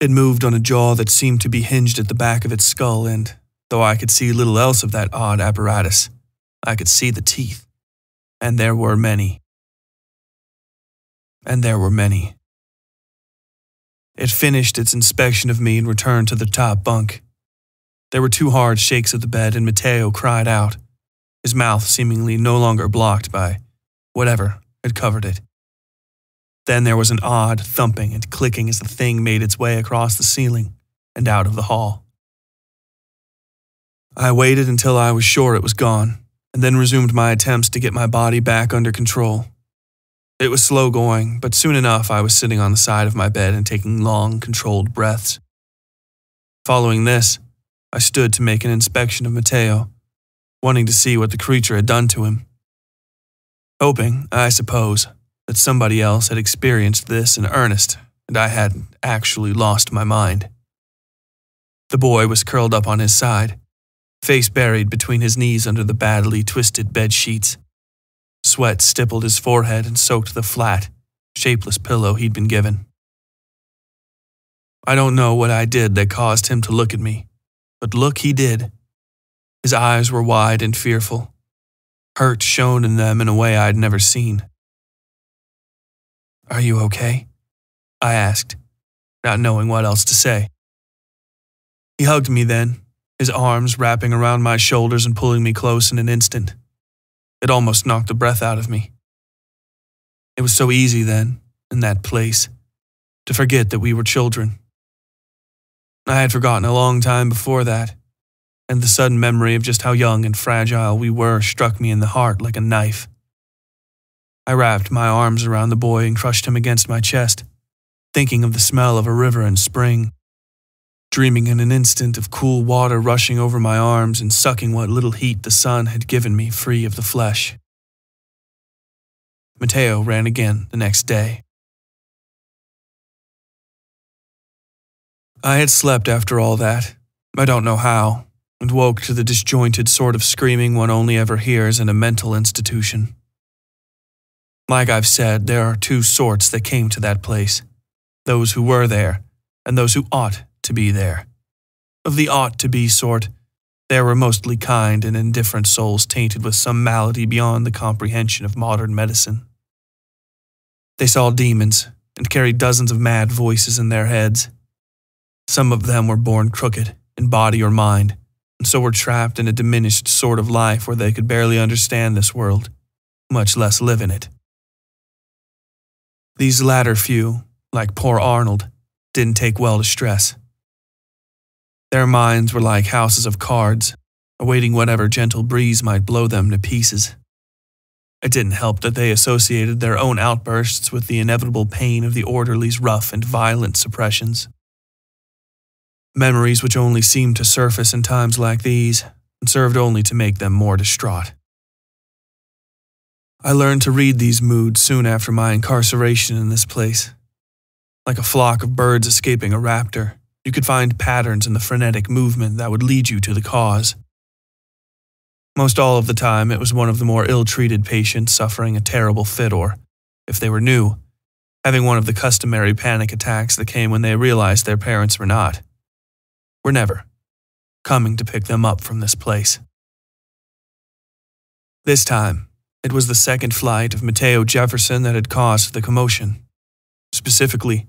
It moved on a jaw that seemed to be hinged at the back of its skull, and, though I could see little else of that odd apparatus, I could see the teeth. And there were many. It finished its inspection of me and returned to the top bunk. There were 2 hard shakes of the bed, and Mateo cried out, his mouth seemingly no longer blocked by whatever had covered it. Then there was an odd thumping and clicking as the thing made its way across the ceiling and out of the hall. I waited until I was sure it was gone, and then resumed my attempts to get my body back under control. It was slow going, but soon enough I was sitting on the side of my bed and taking long, controlled breaths. Following this, I stood to make an inspection of Mateo, wanting to see what the creature had done to him. Hoping, I suppose, that somebody else had experienced this in earnest and I hadn't actually lost my mind. The boy was curled up on his side, face buried between his knees under the badly twisted bed sheets. Sweat stippled his forehead and soaked the flat, shapeless pillow he'd been given. I don't know what I did that caused him to look at me, but look he did. His eyes were wide and fearful. Hurt shone in them in a way I'd never seen. "Are you okay?" I asked, not knowing what else to say. He hugged me then, his arms wrapping around my shoulders and pulling me close in an instant. It almost knocked the breath out of me. It was so easy then, in that place, to forget that we were children. I had forgotten a long time before that, and the sudden memory of just how young and fragile we were struck me in the heart like a knife. I wrapped my arms around the boy and crushed him against my chest, thinking of the smell of a river in spring, dreaming in an instant of cool water rushing over my arms and sucking what little heat the sun had given me free of the flesh. Mateo ran again the next day. I had slept after all that, I don't know how, and woke to the disjointed sort of screaming one only ever hears in a mental institution. Like I've said, there are two sorts that came to that place, those who were there and those who ought to be there. Of the ought-to-be sort, there were mostly kind and indifferent souls tainted with some malady beyond the comprehension of modern medicine. They saw demons and carried dozens of mad voices in their heads. Some of them were born crooked, in body or mind, and so were trapped in a diminished sort of life where they could barely understand this world, much less live in it. These latter few, like poor Arnold, didn't take well to stress. Their minds were like houses of cards, awaiting whatever gentle breeze might blow them to pieces. It didn't help that they associated their own outbursts with the inevitable pain of the orderly's rough and violent suppressions. Memories which only seemed to surface in times like these, and served only to make them more distraught. I learned to read these moods soon after my incarceration in this place. Like a flock of birds escaping a raptor, you could find patterns in the frenetic movement that would lead you to the cause. Most all of the time, it was one of the more ill-treated patients suffering a terrible fit or, if they were new, having one of the customary panic attacks that came when they realized their parents were never coming to pick them up from this place. This time, it was the second flight of Mateo Jefferson that had caused the commotion. Specifically,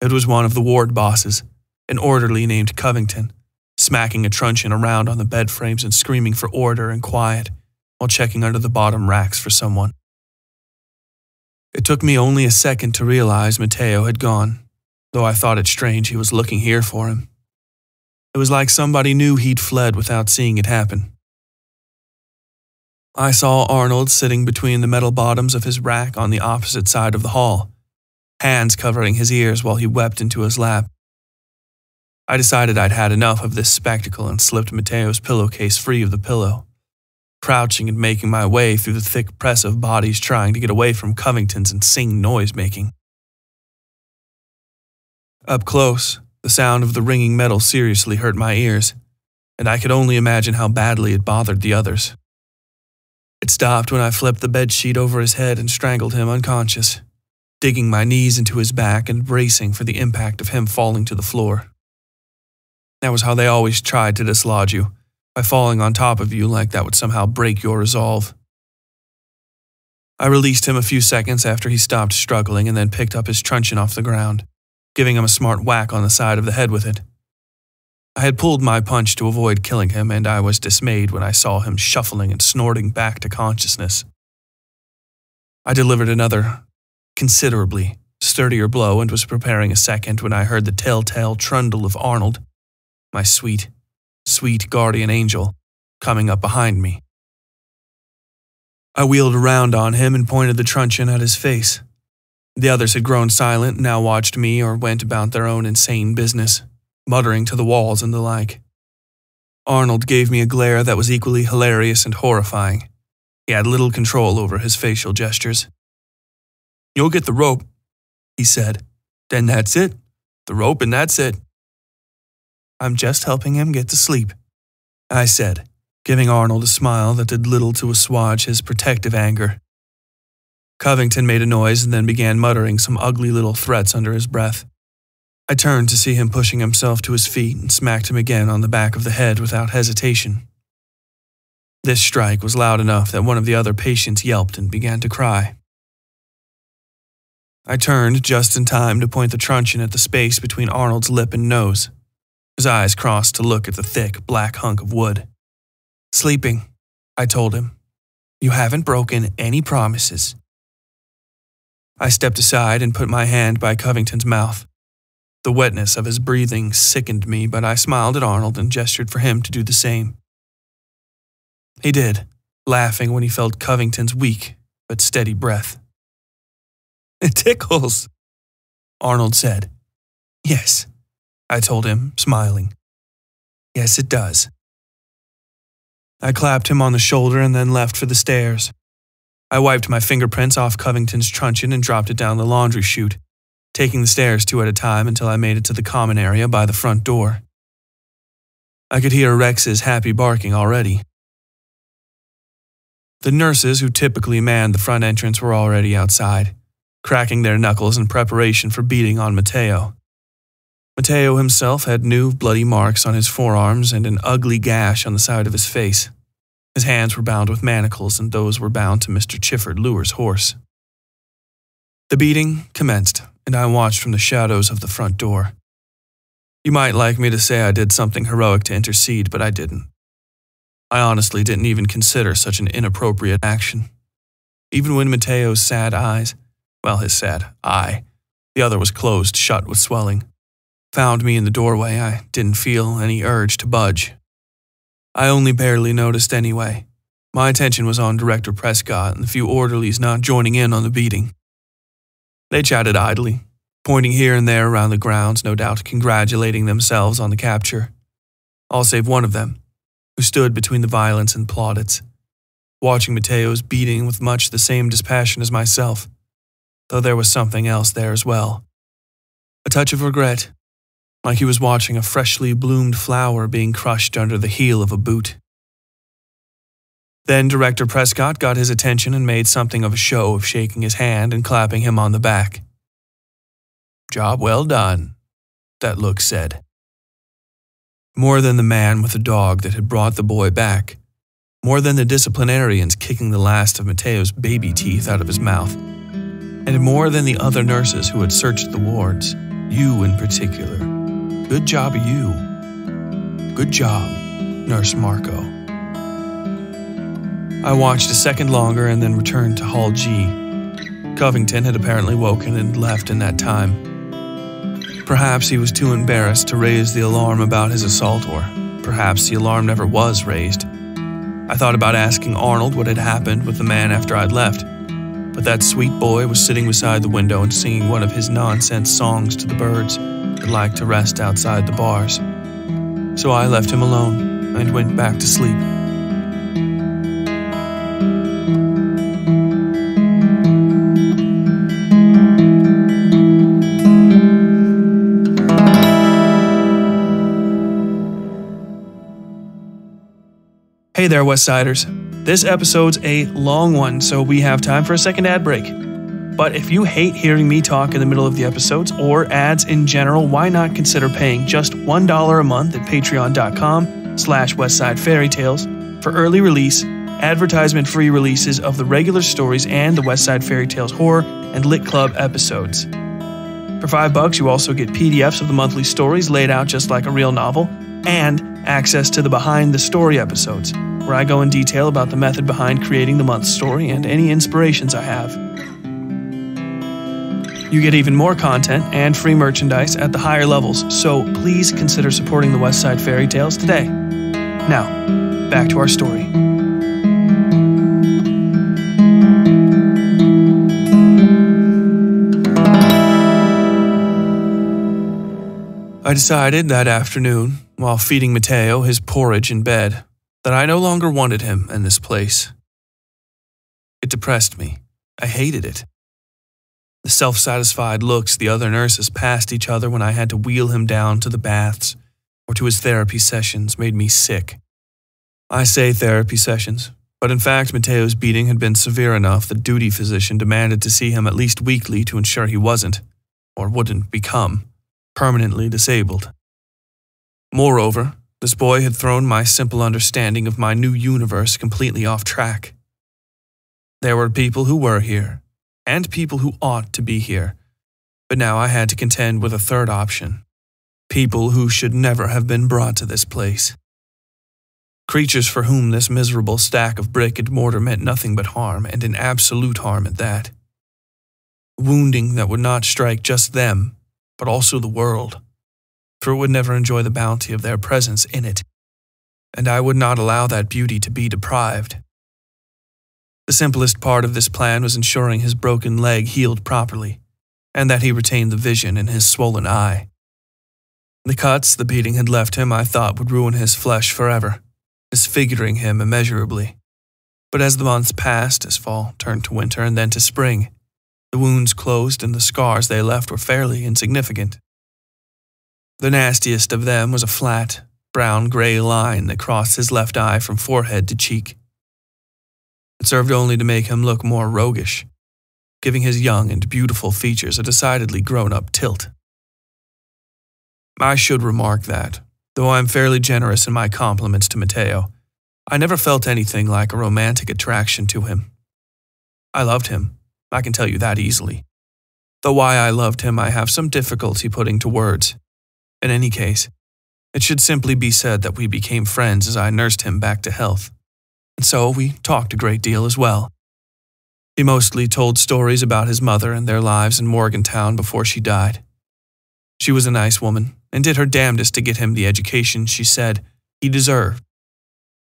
it was one of the ward bosses, an orderly named Covington, smacking a truncheon around on the bed frames and screaming for order and quiet while checking under the bottom racks for someone. It took me only a second to realize Mateo had gone, though I thought it strange he was looking here for him. It was like somebody knew he'd fled without seeing it happen. I saw Arnold sitting between the metal bottoms of his rack on the opposite side of the hall, hands covering his ears while he wept into his lap. I decided I'd had enough of this spectacle and slipped Mateo's pillowcase free of the pillow, crouching and making my way through the thick press of bodies trying to get away from Covington's insane noise-making. Up close, the sound of the ringing metal seriously hurt my ears, and I could only imagine how badly it bothered the others. It stopped when I flipped the bedsheet over his head and strangled him unconscious, digging my knees into his back and bracing for the impact of him falling to the floor. That was how they always tried to dislodge you, by falling on top of you like that would somehow break your resolve. I released him a few seconds after he stopped struggling and then picked up his truncheon off the ground, giving him a smart whack on the side of the head with it. I had pulled my punch to avoid killing him, and I was dismayed when I saw him shuffling and snorting back to consciousness. I delivered another, considerably sturdier blow and was preparing a second when I heard the telltale trundle of Arnold, my sweet, sweet guardian angel, coming up behind me. I wheeled around on him and pointed the truncheon at his face. The others had grown silent and now watched me or went about their own insane business, muttering to the walls and the like. Arnold gave me a glare that was equally hilarious and horrifying. He had little control over his facial gestures. "You'll get the rope," he said. "Then that's it. The rope and that's it." "I'm just helping him get to sleep," I said, giving Arnold a smile that did little to assuage his protective anger. Covington made a noise and then began muttering some ugly little threats under his breath. I turned to see him pushing himself to his feet and smacked him again on the back of the head without hesitation. This strike was loud enough that one of the other patients yelped and began to cry. I turned just in time to point the truncheon at the space between Arnold's lip and nose. His eyes crossed to look at the thick, black hunk of wood. "Sleeping," I told him. "You haven't broken any promises." I stepped aside and put my hand by Covington's mouth. The wetness of his breathing sickened me, but I smiled at Arnold and gestured for him to do the same. He did, laughing when he felt Covington's weak but steady breath. "It tickles," Arnold said. "Yes," I told him, smiling. "Yes, it does." I clapped him on the shoulder and then left for the stairs. I wiped my fingerprints off Covington's truncheon and dropped it down the laundry chute, taking the stairs 2 at a time until I made it to the common area by the front door. I could hear Rex's happy barking already. The nurses who typically manned the front entrance were already outside, cracking their knuckles in preparation for beating on Mateo. Mateo himself had new bloody marks on his forearms and an ugly gash on the side of his face. His hands were bound with manacles, and those were bound to Mr. Chifford Lure's horse. The beating commenced, and I watched from the shadows of the front door. You might like me to say I did something heroic to intercede, but I didn't. I honestly didn't even consider such an inappropriate action. Even when Mateo's sad eyes, well, his sad eye, the other was closed shut with swelling, found me in the doorway, I didn't feel any urge to budge. I only barely noticed anyway. My attention was on Director Prescott and the few orderlies not joining in on the beating. They chatted idly, pointing here and there around the grounds, no doubt congratulating themselves on the capture. All save one of them, who stood between the violence and plaudits, watching Mateo's beating with much the same dispassion as myself, though there was something else there as well. A touch of regret, like he was watching a freshly bloomed flower being crushed under the heel of a boot. Then Director Prescott got his attention and made something of a show of shaking his hand and clapping him on the back. "Job well done," that look said. More than the man with the dog that had brought the boy back, more than the disciplinarians kicking the last of Mateo's baby teeth out of his mouth, and more than the other nurses who had searched the wards, you in particular. Good job of you. Good job, Nurse Marco. I watched a second longer and then returned to Hall G. Covington had apparently woken and left in that time. Perhaps he was too embarrassed to raise the alarm about his assault, or perhaps the alarm never was raised. I thought about asking Arnold what had happened with the man after I'd left, but that sweet boy was sitting beside the window and singing one of his nonsense songs to the birds that liked to rest outside the bars. So I left him alone and went back to sleep. Hey there, Westsiders. This episode's a long one, so we have time for a second ad break. But if you hate hearing me talk in the middle of the episodes or ads in general, why not consider paying just $1 a month at patreon.com/Westside Fairytales for early release, advertisement-free releases of the regular stories and the Westside Fairytales Horror and Lit Club episodes. For $5, you also get PDFs of the monthly stories laid out just like a real novel, and access to the Behind the Story episodes, where I go in detail about the method behind creating the month's story and any inspirations I have. You get even more content and free merchandise at the higher levels, so please consider supporting the Westside Fairytales today. Now, back to our story. I decided that afternoon, while feeding Mateo his porridge in bed, that I no longer wanted him in this place. It depressed me. I hated it. The self-satisfied looks the other nurses passed each other when I had to wheel him down to the baths or to his therapy sessions made me sick. I say therapy sessions, but in fact Mateo's beating had been severe enough the duty physician demanded to see him at least weekly to ensure he wasn't, or wouldn't become, permanently disabled. Moreover, this boy had thrown my simple understanding of my new universe completely off track. There were people who were here, and people who ought to be here. But now I had to contend with a third option. People who should never have been brought to this place. Creatures for whom this miserable stack of brick and mortar meant nothing but harm, and an absolute harm at that. Wounding that would not strike just them, but also the world, for it would never enjoy the bounty of their presence in it, and I would not allow that beauty to be deprived. The simplest part of this plan was ensuring his broken leg healed properly, and that he retained the vision in his swollen eye. The cuts the beating had left him I thought would ruin his flesh forever, disfiguring him immeasurably. But as the months passed, as fall turned to winter and then to spring, the wounds closed and the scars they left were fairly insignificant. The nastiest of them was a flat, brown-gray line that crossed his left eye from forehead to cheek. It served only to make him look more roguish, giving his young and beautiful features a decidedly grown-up tilt. I should remark that, though I am fairly generous in my compliments to Mateo, I never felt anything like a romantic attraction to him. I loved him, I can tell you that easily. Though why I loved him I have some difficulty putting to words. In any case, it should simply be said that we became friends as I nursed him back to health. And so we talked a great deal as well. He mostly told stories about his mother and their lives in Morgantown before she died. She was a nice woman and did her damnedest to get him the education she said he deserved,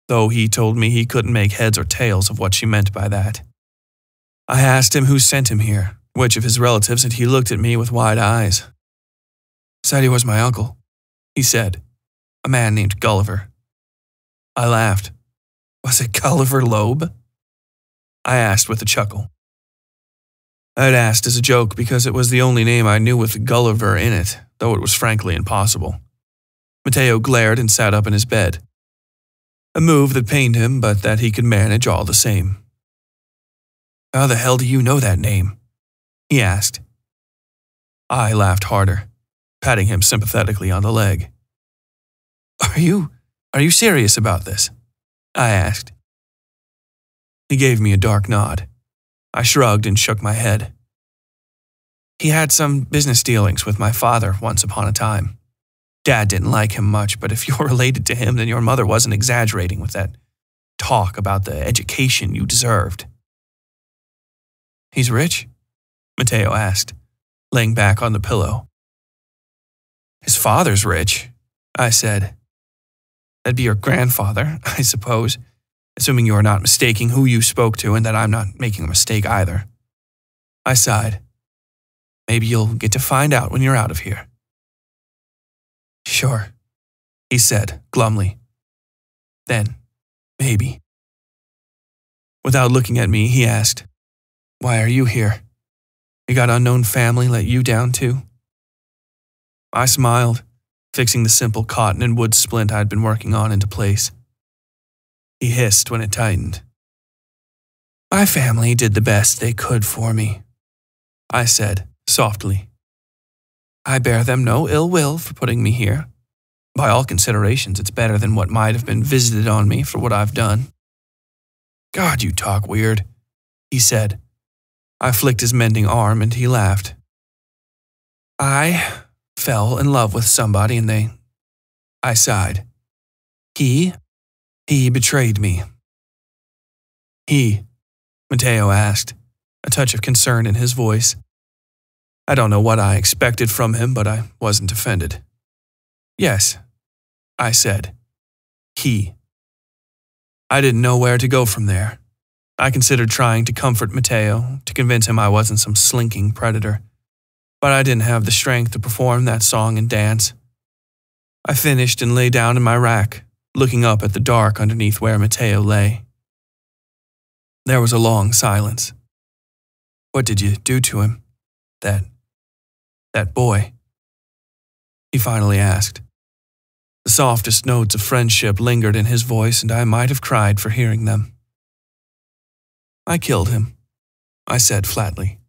though he told me he couldn't make heads or tails of what she meant by that. I asked him who sent him here, which of his relatives, and he looked at me with wide eyes. Said he was my uncle, he said, a man named Gulliver. I laughed. Was it Gulliver Loeb? I asked with a chuckle. I'd asked as a joke because it was the only name I knew with Gulliver in it, though it was frankly impossible. Mateo glared and sat up in his bed. A move that pained him, but that he could manage all the same. How the hell do you know that name? He asked. I laughed harder, patting him sympathetically on the leg. Are you serious about this? I asked. He gave me a dark nod. I shrugged and shook my head. He had some business dealings with my father once upon a time. Dad didn't like him much, but if you're related to him, then your mother wasn't exaggerating with that talk about the education you deserved. He's rich? Mateo asked, laying back on the pillow. His father's rich, I said. That'd be your grandfather, I suppose, assuming you are not mistaking who you spoke to and that I'm not making a mistake either. I sighed. Maybe you'll get to find out when you're out of here. Sure, he said glumly. Then, maybe. Without looking at me, he asked, Why are you here? You got unknown family let you down too? I smiled, fixing the simple cotton and wood splint I'd been working on into place. He hissed when it tightened. My family did the best they could for me, I said softly. I bear them no ill will for putting me here. By all considerations, it's better than what might have been visited on me for what I've done. God, you talk weird, he said. I flicked his mending arm and he laughed. I fell in love with somebody and I sighed. He betrayed me. He, Mateo asked, a touch of concern in his voice. I don't know what I expected from him, but I wasn't offended. Yes, I said. He. I didn't know where to go from there. I considered trying to comfort Mateo, to convince him I wasn't some slinking predator, but I didn't have the strength to perform that song and dance. I finished and lay down in my rack, looking up at the dark underneath where Mateo lay. There was a long silence. What did you do to him? That boy? He finally asked. The softest notes of friendship lingered in his voice, and I might have cried for hearing them. I killed him, I said flatly.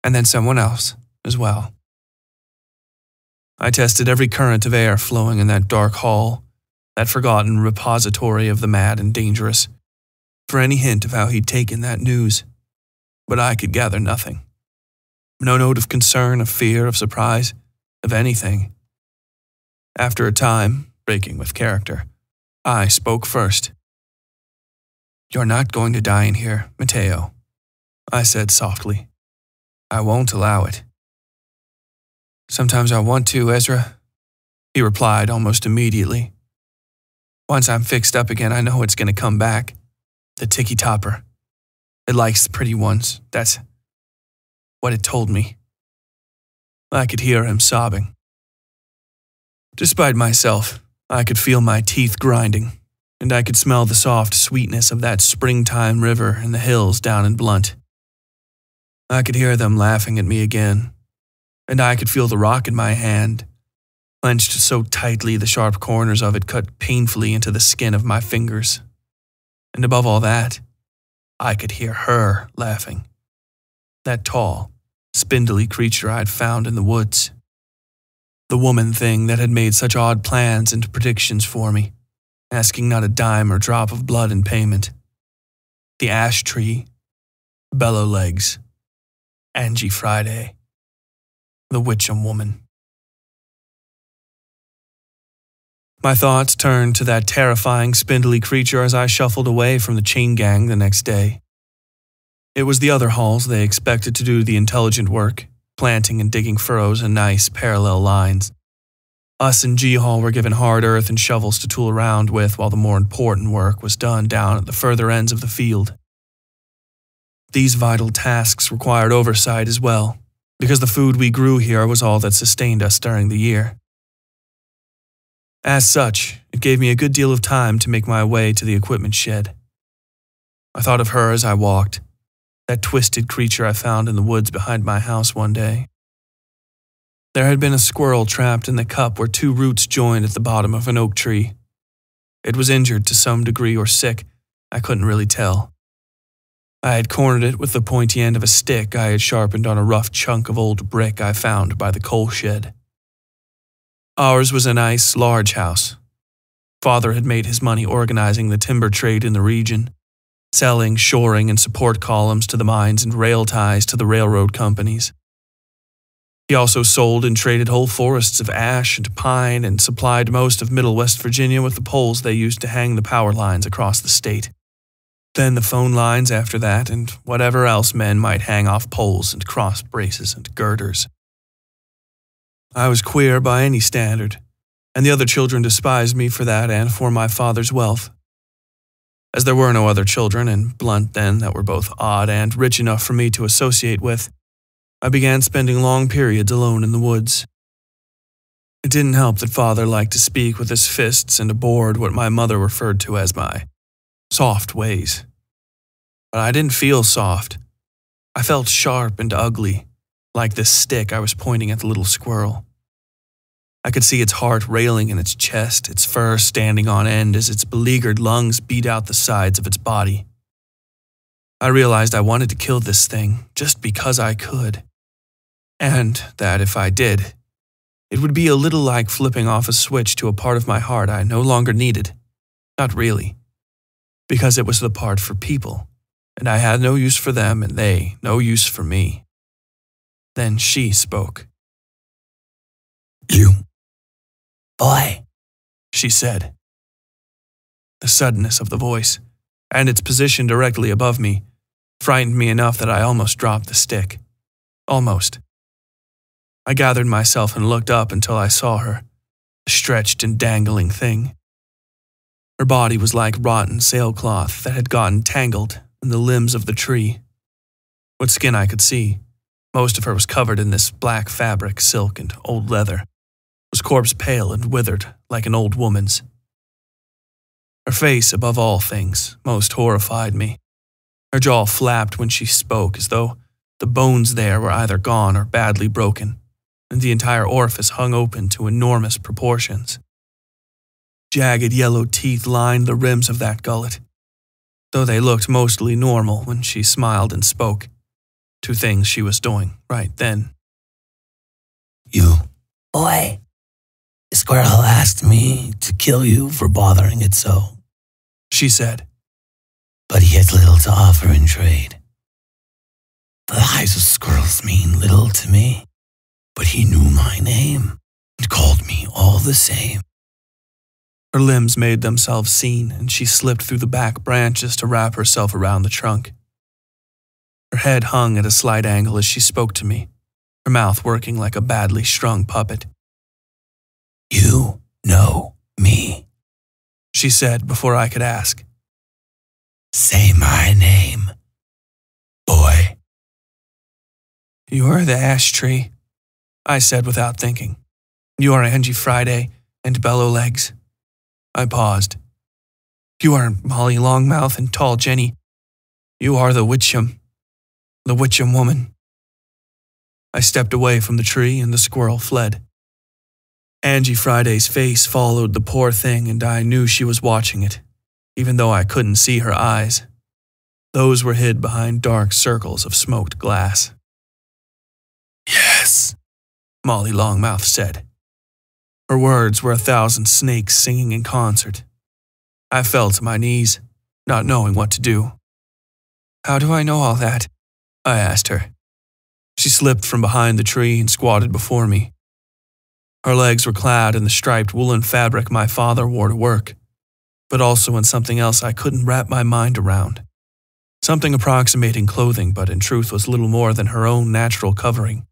And then someone else as well. I tested every current of air flowing in that dark hall, that forgotten repository of the mad and dangerous, for any hint of how he'd taken that news. but I could gather nothing. No note of concern, of fear, of surprise, of anything. After a time, breaking with character, I spoke first. "You're not going to die in here, Mateo," I said softly. "I won't allow it." "Sometimes I want to, Ezra," he replied almost immediately. "Once I'm fixed up again, I know it's going to come back. The ticky-topper. It likes the pretty ones. That's what it told me." I could hear him sobbing. Despite myself, I could feel my teeth grinding, and I could smell the soft sweetness of that springtime river in the hills down in Blunt. I could hear them laughing at me again, and I could feel the rock in my hand, clenched so tightly the sharp corners of it cut painfully into the skin of my fingers. And above all that, I could hear her laughing. That tall, spindly creature I'd found in the woods. The woman thing that had made such odd plans and predictions for me, asking not a dime or drop of blood in payment. The ash tree, Bellow Legs, Angie Friday, the Witcham woman. My thoughts turned to that terrifying, spindly creature as I shuffled away from the chain gang the next day. It was the other halls they expected to do the intelligent work, planting and digging furrows in nice, parallel lines. Us in G Hall were given hard earth and shovels to tool around with while the more important work was done down at the further ends of the field. These vital tasks required oversight as well, because the food we grew here was all that sustained us during the year. As such, it gave me a good deal of time to make my way to the equipment shed. I thought of her as I walked, that twisted creature I found in the woods behind my house one day. There had been a squirrel trapped in the cup where two roots joined at the bottom of an oak tree. It was injured to some degree or sick, I couldn't really tell. I had cornered it with the pointy end of a stick I had sharpened on a rough chunk of old brick I found by the coal shed. Ours was a nice, large house. Father had made his money organizing the timber trade in the region, selling, shoring, and support columns to the mines and rail ties to the railroad companies. He also sold and traded whole forests of ash and pine and supplied most of Middle West Virginia with the poles they used to hang the power lines across the state. Then the phone lines after that, and whatever else men might hang off poles and cross braces and girders. I was queer by any standard, and the other children despised me for that and for my father's wealth. As there were no other children in Blunt then that were both odd and rich enough for me to associate with, I began spending long periods alone in the woods. It didn't help that Father liked to speak with his fists and abhorred what my mother referred to as my soft ways. But I didn't feel soft. I felt sharp and ugly, like this stick I was pointing at the little squirrel. I could see its heart railing in its chest, its fur standing on end as its beleaguered lungs beat out the sides of its body. I realized I wanted to kill this thing just because I could, and that if I did, it would be a little like flipping off a switch to a part of my heart I no longer needed. Not really, because it was the part for people, and I had no use for them and they no use for me. Then she spoke. "You, boy," she said. The suddenness of the voice, and its position directly above me, frightened me enough that I almost dropped the stick. Almost. I gathered myself and looked up until I saw her, a stretched and dangling thing. Her body was like rotten sailcloth that had gotten tangled in the limbs of the tree. What skin I could see, most of her was covered in this black fabric, silk, and old leather, was corpse pale and withered like an old woman's. Her face, above all things, most horrified me. Her jaw flapped when she spoke as though the bones there were either gone or badly broken, and the entire orifice hung open to enormous proportions. Jagged yellow teeth lined the rims of that gullet, though they looked mostly normal when she smiled and spoke, two things she was doing right then. "You, boy, the squirrel asked me to kill you for bothering it so," she said. "But he has little to offer in trade. The lives of squirrels mean little to me, but he knew my name and called me all the same. Her limbs made themselves seen, and she slipped through the back branches to wrap herself around the trunk. Her head hung at a slight angle as she spoke to me, her mouth working like a badly strung puppet. You know me, she said before I could ask. Say my name, boy. You're the ash tree, I said without thinking. You are Angie Friday and Bellow Legs. I paused. You are Molly Longmouth and Tall Jenny. You are the Witcham woman. I stepped away from the tree and the squirrel fled. Angie Friday's face followed the poor thing, and I knew she was watching it, even though I couldn't see her eyes. Those were hid behind dark circles of smoked glass. Yes, Molly Longmouth said. Her words were 1,000 snakes singing in concert. I fell to my knees, not knowing what to do. How do I know all that? I asked her. She slipped from behind the tree and squatted before me. Her legs were clad in the striped woolen fabric my father wore to work, but also in something else I couldn't wrap my mind around. Something approximating clothing, but in truth was little more than her own natural covering.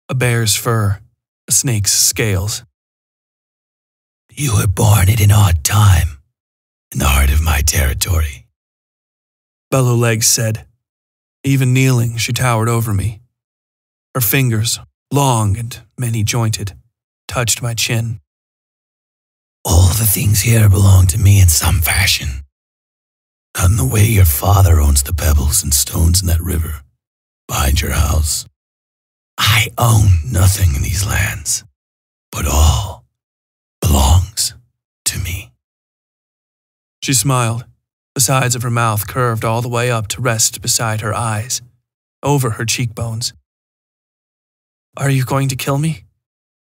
A bear's fur, a snake's scales. You were born at an odd time, in the heart of my territory, Bellow Legs said. Even kneeling, she towered over me. Her fingers, long and many-jointed, touched my chin. All the things here belong to me in some fashion. Not in the way your father owns the pebbles and stones in that river behind your house. I own nothing in these lands, but all belongs to me. She smiled. The sides of her mouth curved all the way up to rest beside her eyes, over her cheekbones. Are you going to kill me?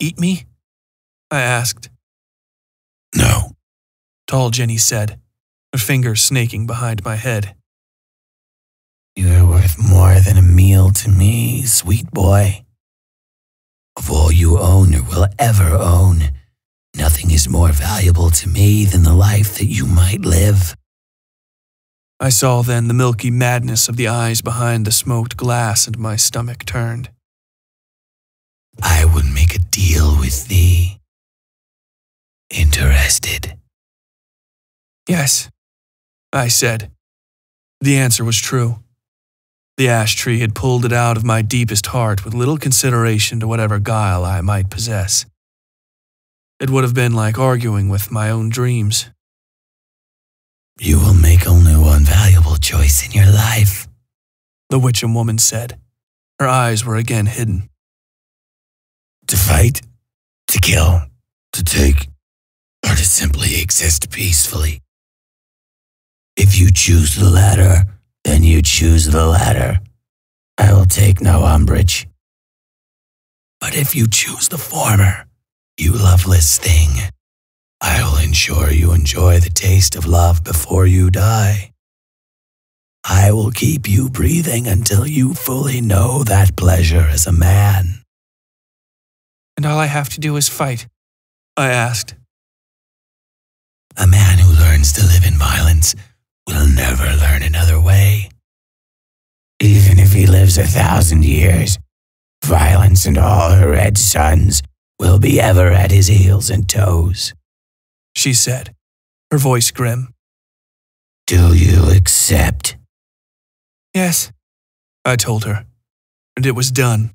Eat me? I asked. No, Tall Jenny said, her fingers snaking behind my head. You're worth more than a meal to me, sweet boy. Of all you own or will ever own, nothing is more valuable to me than the life that you might live. I saw then the milky madness of the eyes behind the smoked glass, and my stomach turned. I would make a deal with thee. Interested? Yes, I said. The answer was true. The ash tree had pulled it out of my deepest heart with little consideration to whatever guile I might possess. It would have been like arguing with my own dreams. You will make only one valuable choice in your life, the Witcham woman said. Her eyes were again hidden. To fight, to kill, to take, or to simply exist peacefully. If you choose the latter, then you choose the latter. I will take no umbrage. But if you choose the former, you loveless thing, I will ensure you enjoy the taste of love before you die. I will keep you breathing until you fully know that pleasure as a man. And all I have to do is fight? I asked. A man who learns to live in violence will never learn another way. Even if he lives 1,000 years, violence and all her red sons will be ever at his heels and toes, she said, her voice grim. Do you accept? Yes, I told her, and it was done.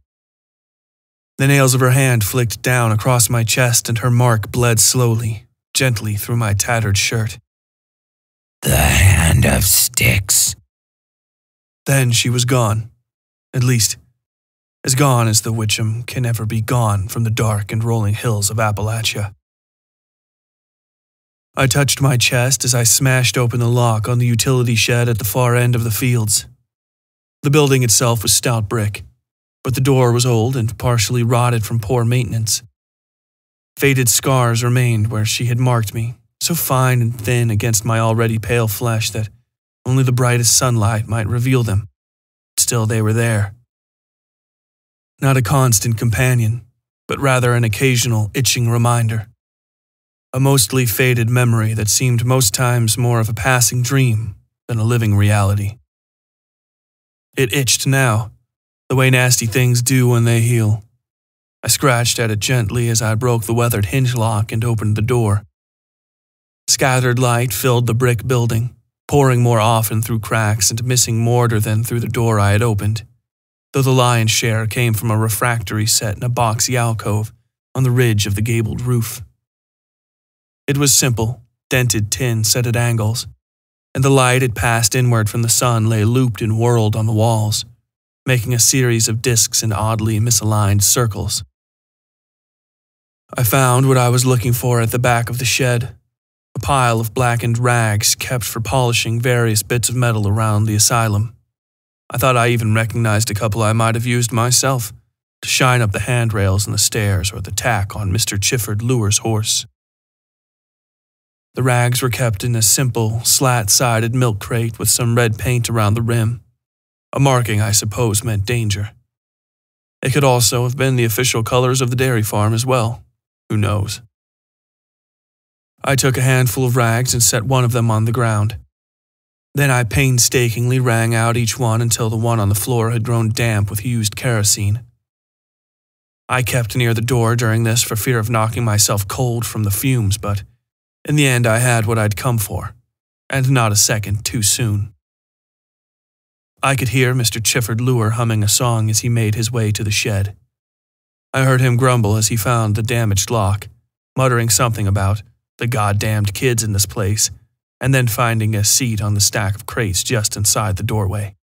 The nails of her hand flicked down across my chest, and her mark bled slowly, gently through my tattered shirt. The hand of Styx. Then she was gone, at least as gone as the Witcham can ever be gone from the dark and rolling hills of Appalachia. I touched my chest as I smashed open the lock on the utility shed at the far end of the fields. The building itself was stout brick, but the door was old and partially rotted from poor maintenance. Faded scars remained where she had marked me, so fine and thin against my already pale flesh that only the brightest sunlight might reveal them. Still still they were there. Not a constant companion, but rather an occasional itching reminder. A mostly faded memory that seemed most times more of a passing dream than a living reality. It itched now, the way nasty things do when they heal. I scratched at it gently as I broke the weathered hinge lock and opened the door. Scattered light filled the brick building, pouring more often through cracks and missing mortar than through the door I had opened, though the lion's share came from a refractory set in a boxy alcove on the ridge of the gabled roof. It was simple, dented tin set at angles, and the light it passed inward from the sun lay looped and whirled on the walls, making a series of discs in oddly misaligned circles. I found what I was looking for at the back of the shed, a pile of blackened rags kept for polishing various bits of metal around the asylum. I thought I even recognized a couple I might have used myself to shine up the handrails and the stairs or the tack on Mr. Chifford Lure's horse. The rags were kept in a simple, slat-sided milk crate with some red paint around the rim. A marking I suppose meant danger. It could also have been the official colors of the dairy farm as well. Who knows? I took a handful of rags and set one of them on the ground. Then I painstakingly wrung out each one until the one on the floor had grown damp with used kerosene. I kept near the door during this for fear of knocking myself cold from the fumes, but in the end I had what I'd come for, and not a second too soon. I could hear Mr. Chifford Lure humming a song as he made his way to the shed. I heard him grumble as he found the damaged lock, muttering something about the goddamned kids in this place, and then finding a seat on the stack of crates just inside the doorway.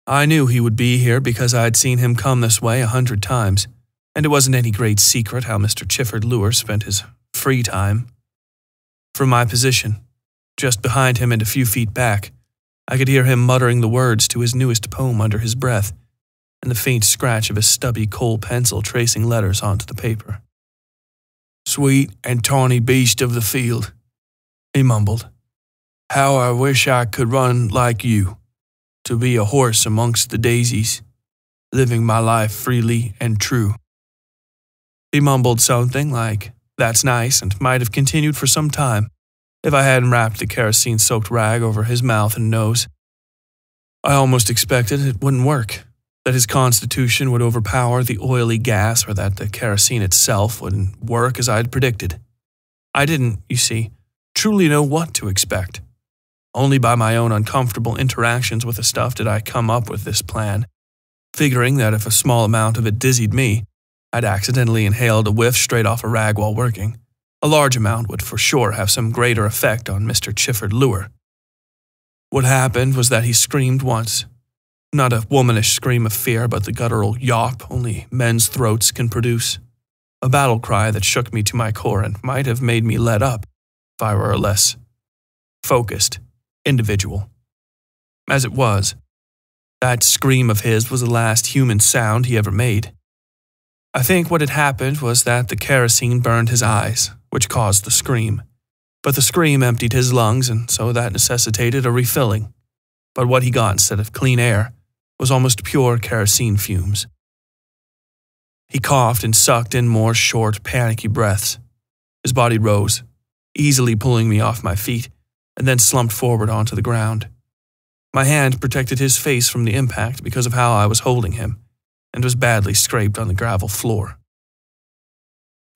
I knew he would be here because I'd seen him come this way 100 times, and it wasn't any great secret how Mr. Chifford Lure spent his free time. From my position, just behind him and a few feet back, I could hear him muttering the words to his newest poem under his breath, and the faint scratch of his stubby coal pencil tracing letters onto the paper. "Sweet and tawny beast of the field," he mumbled. "How I wish I could run like you, to be a horse amongst the daisies, living my life freely and true." He mumbled something like, "That's nice," and might have continued for some time if I hadn't wrapped the kerosene-soaked rag over his mouth and nose. I almost expected it wouldn't work, that his constitution would overpower the oily gas or that the kerosene itself wouldn't work as I'd predicted. I didn't, you see, truly know what to expect. Only by my own uncomfortable interactions with the stuff did I come up with this plan, figuring that if a small amount of it dizzied me, I'd accidentally inhaled a whiff straight off a rag while working. A large amount would for sure have some greater effect on Mr. Chifford Lure. What happened was that he screamed once. Not a womanish scream of fear, but the guttural yawp only men's throats can produce. A battle cry that shook me to my core and might have made me let up if I were a less focused individual. As it was, that scream of his was the last human sound he ever made. I think what had happened was that the kerosene burned his eyes, which caused the scream. But the scream emptied his lungs, and so that necessitated a refilling. But what he got instead of clean air was almost pure kerosene fumes. He coughed and sucked in more short, panicky breaths. His body rose, easily pulling me off my feet, and then slumped forward onto the ground. My hand protected his face from the impact because of how I was holding him, and was badly scraped on the gravel floor.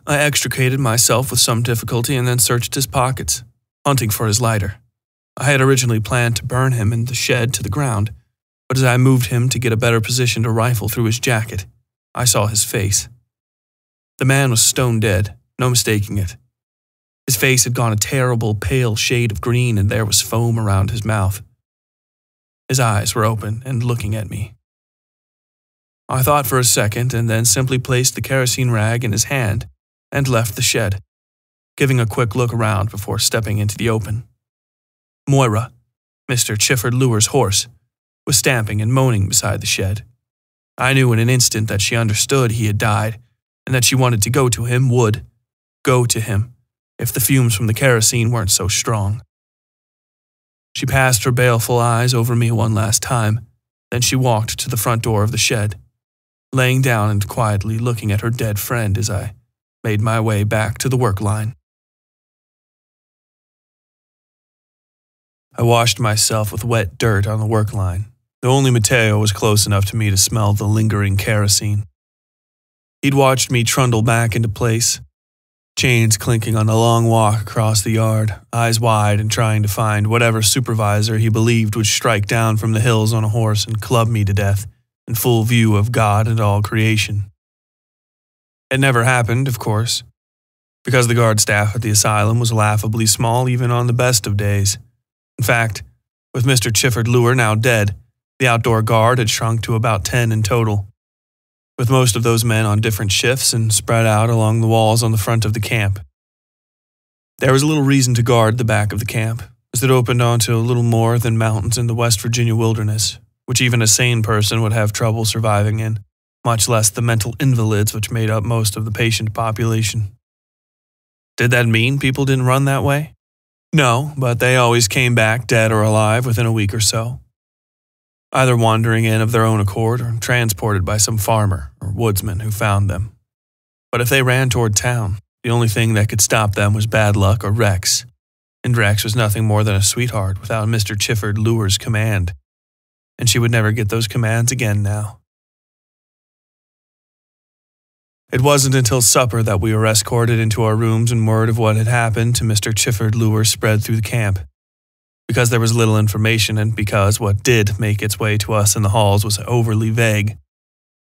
I extricated myself with some difficulty and then searched his pockets, hunting for his lighter. I had originally planned to burn him in the shed to the ground, but as I moved him to get a better position to rifle through his jacket, I saw his face. The man was stone dead, no mistaking it. His face had gone a terrible pale shade of green, and there was foam around his mouth. His eyes were open and looking at me. I thought for a second and then simply placed the kerosene rag in his hand and left the shed, giving a quick look around before stepping into the open. Moira, Mr. Chifford Lure's horse, was stamping and moaning beside the shed. I knew in an instant that she understood he had died and that she wanted to go to him, would go to him, if the fumes from the kerosene weren't so strong. She passed her baleful eyes over me one last time, Then she walked to the front door of the shed, laying down and quietly looking at her dead friend as I made my way back to the work line. I washed myself with wet dirt on the work line, though only Mateo was close enough to me to smell the lingering kerosene. He'd watched me trundle back into place, chains clinking on the long walk across the yard, eyes wide and trying to find whatever supervisor he believed would strike down from the hills on a horse and club me to death in full view of God and all creation. It never happened, of course, because the guard staff at the asylum was laughably small even on the best of days. In fact, with Mr. Chifford Lure now dead, the outdoor guard had shrunk to about 10 in total, with most of those men on different shifts and spread out along the walls on the front of the camp. There was little reason to guard the back of the camp, as it opened onto little more than mountains in the West Virginia wilderness, which even a sane person would have trouble surviving in, much less the mental invalids which made up most of the patient population. Did that mean people didn't run that way? No, but they always came back dead or alive within a week or so, either wandering in of their own accord or transported by some farmer or woodsman who found them. But if they ran toward town, the only thing that could stop them was bad luck or Rex, and Rex was nothing more than a sweetheart without Mr. Chifford Lure's command, and she would never get those commands again now. It wasn't until supper that we were escorted into our rooms and word of what had happened to Mr. Chifford Lure spread through the camp. Because there was little information and because what did make its way to us in the halls was overly vague,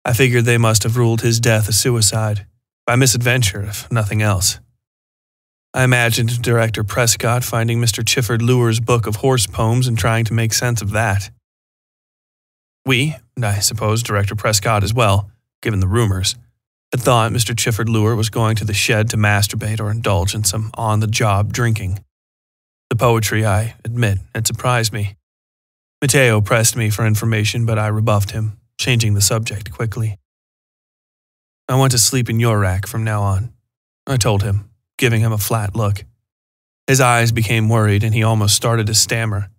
I figured they must have ruled his death a suicide, by misadventure if nothing else. I imagined Director Prescott finding Mr. Chifford Lure's book of horse poems and trying to make sense of that. We, and I suppose Director Prescott as well, given the rumors, had thought Mr. Chifford Lure was going to the shed to masturbate or indulge in some on-the-job drinking. The poetry, I admit, had surprised me. Mateo pressed me for information, but I rebuffed him, changing the subject quickly. I want to sleep in your rack from now on, I told him, giving him a flat look. His eyes became worried and he almost started to stammer.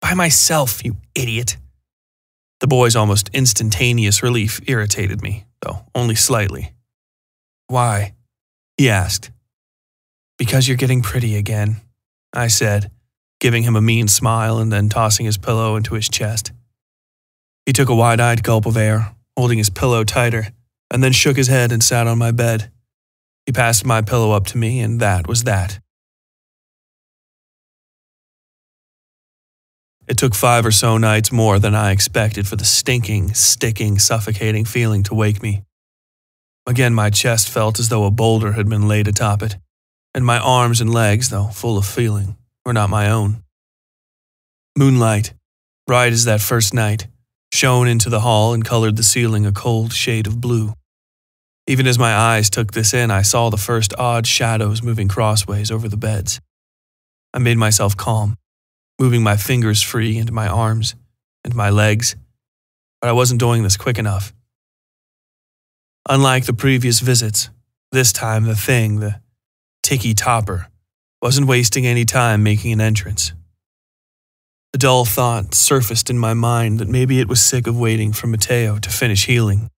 By myself, you idiot. The boy's almost instantaneous relief irritated me, though only slightly. Why? He asked. Because you're getting pretty again, I said, giving him a mean smile and then tossing his pillow into his chest. He took a wide-eyed gulp of air, holding his pillow tighter, and then shook his head and sat on my bed. He passed my pillow up to me, and that was that. It took 5 or so nights more than I expected for the stinking, sticking, suffocating feeling to wake me. Again, my chest felt as though a boulder had been laid atop it, and my arms and legs, though full of feeling, were not my own. Moonlight, bright as that first night, shone into the hall and colored the ceiling a cold shade of blue. Even as my eyes took this in, I saw the first odd shadows moving crossways over the beds. I made myself calm, moving my fingers free into my arms and my legs, but I wasn't doing this quick enough. Unlike the previous visits, this time the Ticky Topper, wasn't wasting any time making an entrance. A dull thought surfaced in my mind that maybe it was sick of waiting for Mateo to finish healing.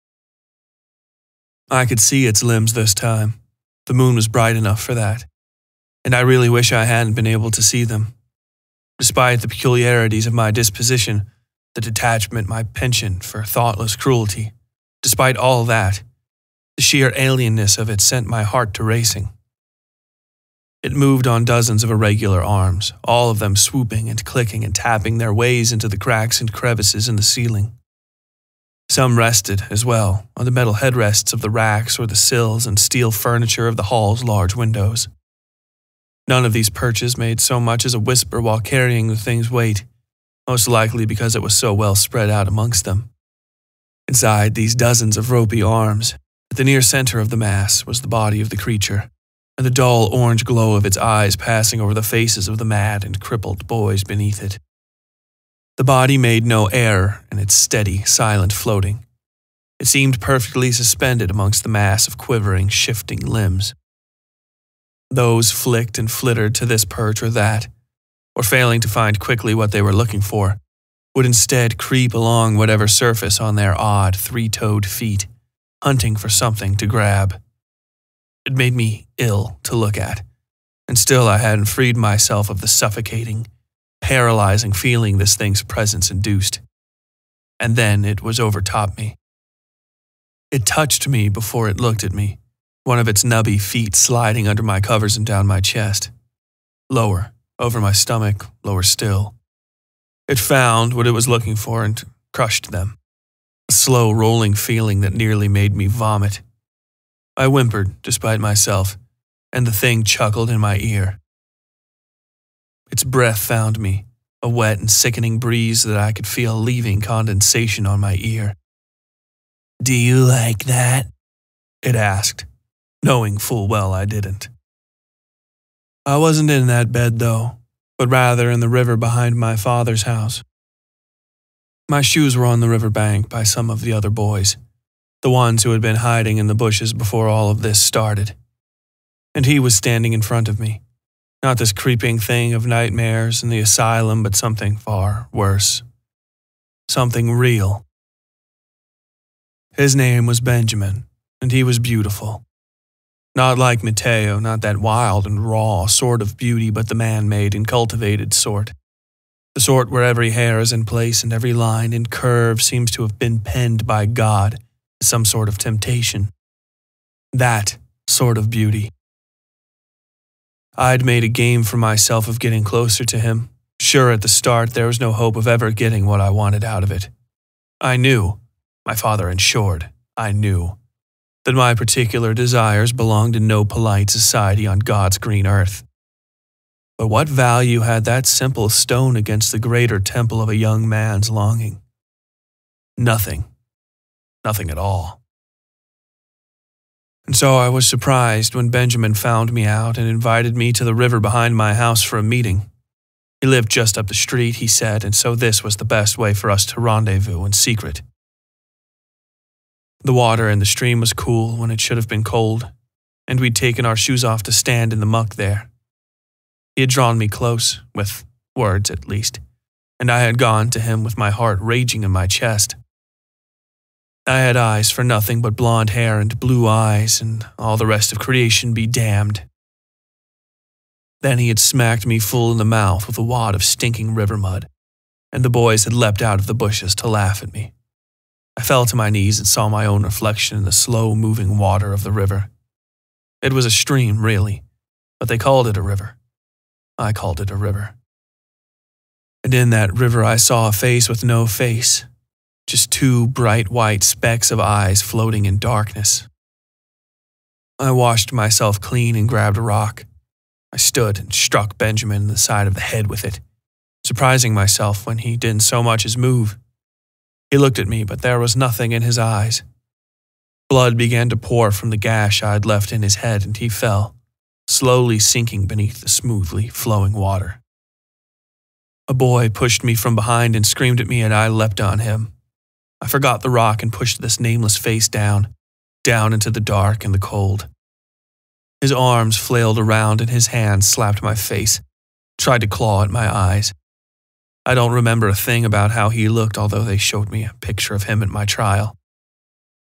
I could see its limbs this time. The moon was bright enough for that, and I really wish I hadn't been able to see them. Despite the peculiarities of my disposition, the detachment, my penchant for thoughtless cruelty, despite all that, the sheer alienness of it sent my heart to racing. It moved on dozens of irregular arms, all of them swooping and clicking and tapping their ways into the cracks and crevices in the ceiling. Some rested, as well, on the metal headrests of the racks or the sills and steel furniture of the hall's large windows. None of these perches made so much as a whisper while carrying the thing's weight, most likely because it was so well spread out amongst them. Inside these dozens of ropey arms, at the near center of the mass was the body of the creature, and the dull orange glow of its eyes passing over the faces of the mad and crippled boys beneath it. The body made no error in its steady, silent floating. It seemed perfectly suspended amongst the mass of quivering, shifting limbs. Those flicked and flittered to this perch or that, or failing to find quickly what they were looking for, would instead creep along whatever surface on their odd three-toed feet, hunting for something to grab. It made me ill to look at, and still I hadn't freed myself of the suffocating, paralyzing feeling this thing's presence induced. And then it was overtop me. It touched me before it looked at me, one of its nubby feet sliding under my covers and down my chest. Lower, over my stomach, lower still. It found what it was looking for and crushed them. A slow rolling feeling that nearly made me vomit. I whimpered despite myself, and the thing chuckled in my ear. Its breath found me, a wet and sickening breeze that I could feel leaving condensation on my ear. "Do you like that?" it asked, knowing full well I didn't. I wasn't in that bed, though, but rather in the river behind my father's house. My shoes were on the river bank by some of the other boys, the ones who had been hiding in the bushes before all of this started. And he was standing in front of me, not this creeping thing of nightmares in the asylum, but something far worse. Something real. His name was Benjamin, and he was beautiful. Not like Mateo, not that wild and raw sort of beauty, but the man-made and cultivated sort. The sort where every hair is in place and every line and curve seems to have been penned by God as some sort of temptation. That sort of beauty. I'd made a game for myself of getting closer to him. Sure, at the start, there was no hope of ever getting what I wanted out of it. I knew, my father ensured, I knew, that my particular desires belonged in no polite society on God's green earth. But what value had that simple stone against the greater temple of a young man's longing? Nothing. Nothing at all. And so I was surprised when Benjamin found me out and invited me to the river behind my house for a meeting. He lived just up the street, he said, and so this was the best way for us to rendezvous in secret. The water in the stream was cool when it should have been cold, and we'd taken our shoes off to stand in the muck there. He had drawn me close, with words at least, and I had gone to him with my heart raging in my chest. I had eyes for nothing but blonde hair and blue eyes, and all the rest of creation be damned. Then he had smacked me full in the mouth with a wad of stinking river mud, and the boys had leapt out of the bushes to laugh at me. I fell to my knees and saw my own reflection in the slow-moving water of the river. It was a stream, really, but they called it a river. I called it a river. And in that river I saw a face with no face, just two bright white specks of eyes floating in darkness. I washed myself clean and grabbed a rock. I stood and struck Benjamin in the side of the head with it, surprising myself when he didn't so much as move. He looked at me, but there was nothing in his eyes. Blood began to pour from the gash I had left in his head, and he fell, slowly sinking beneath the smoothly flowing water. A boy pushed me from behind and screamed at me, and I leapt on him. I forgot the rock and pushed this nameless face down into the dark and the cold. His arms flailed around and his hands slapped my face, tried to claw at my eyes. I don't remember a thing about how he looked, although they showed me a picture of him at my trial.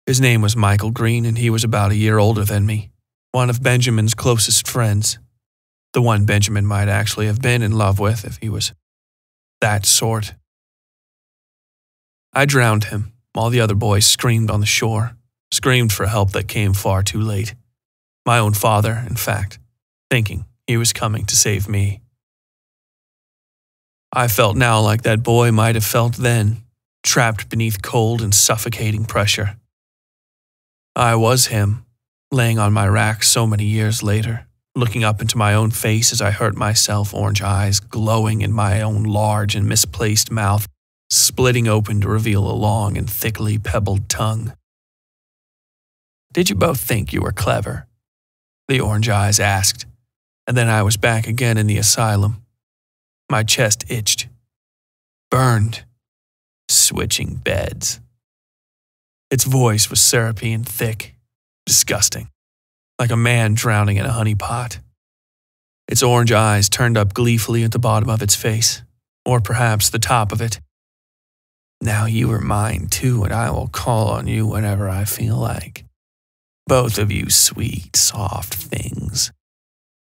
His name was Michael Green, and he was about a year older than me, one of Benjamin's closest friends, the one Benjamin might actually have been in love with if he was that sort. I drowned him, while the other boys screamed on the shore, screamed for help that came far too late. My own father, in fact, thinking he was coming to save me. I felt now like that boy might have felt then, trapped beneath cold and suffocating pressure. I was him, laying on my rack so many years later, looking up into my own face as I hurt myself, orange eyes glowing in my own large and misplaced mouth, splitting open to reveal a long and thickly pebbled tongue. "Did you both think you were clever?" the orange eyes asked, and then I was back again in the asylum. My chest itched, burned, switching beds. Its voice was syrupy and thick, disgusting, like a man drowning in a honey pot. Its orange eyes turned up gleefully at the bottom of its face, or perhaps the top of it, Now you are mine too, and I will call on you whenever I feel like. Both of you sweet, soft things.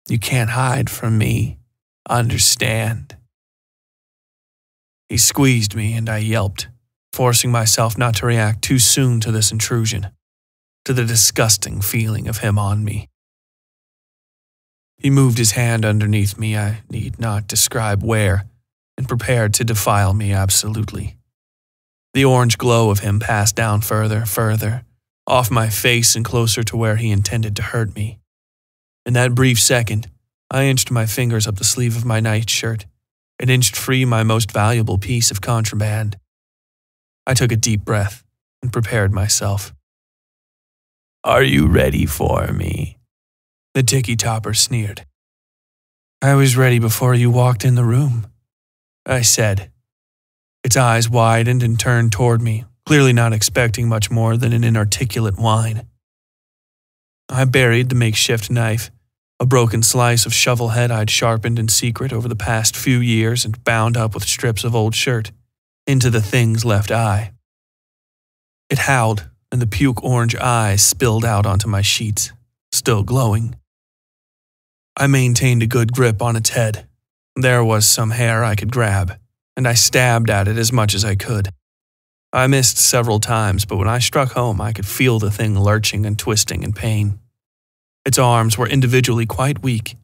You can't hide from me. Understand? He squeezed me and I yelped, forcing myself not to react too soon to this intrusion, to the disgusting feeling of him on me. He moved his hand underneath me, I need not describe where, and prepared to defile me absolutely. The orange glow of him passed down further, off my face and closer to where he intended to hurt me. In that brief second, I inched my fingers up the sleeve of my nightshirt and inched free my most valuable piece of contraband. I took a deep breath and prepared myself. Are you ready for me? The ticky-topper sneered. I was ready before you walked in the room, I said. Its eyes widened and turned toward me, clearly not expecting much more than an inarticulate whine. I buried the makeshift knife, a broken slice of shovel head I'd sharpened in secret over the past few years and bound up with strips of old shirt, into the thing's left eye. It howled, and the puke-orange eyes spilled out onto my sheets, still glowing. I maintained a good grip on its head. There was some hair I could grab, and I stabbed at it as much as I could. I missed several times, but when I struck home, I could feel the thing lurching and twisting in pain. Its arms were individually quite weak,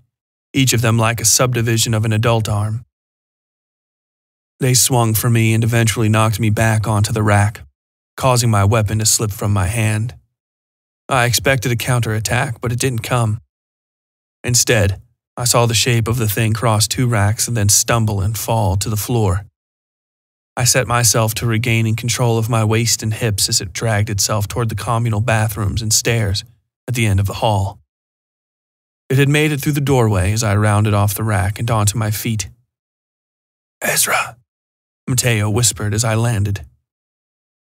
each of them like a subdivision of an adult arm. They swung for me and eventually knocked me back onto the rack, causing my weapon to slip from my hand. I expected a counterattack, but it didn't come. Instead, I saw the shape of the thing cross 2 racks and then stumble and fall to the floor. I set myself to regaining control of my waist and hips as it dragged itself toward the communal bathrooms and stairs at the end of the hall. It had made it through the doorway as I rounded off the rack and onto my feet. Ezra, Mateo whispered as I landed.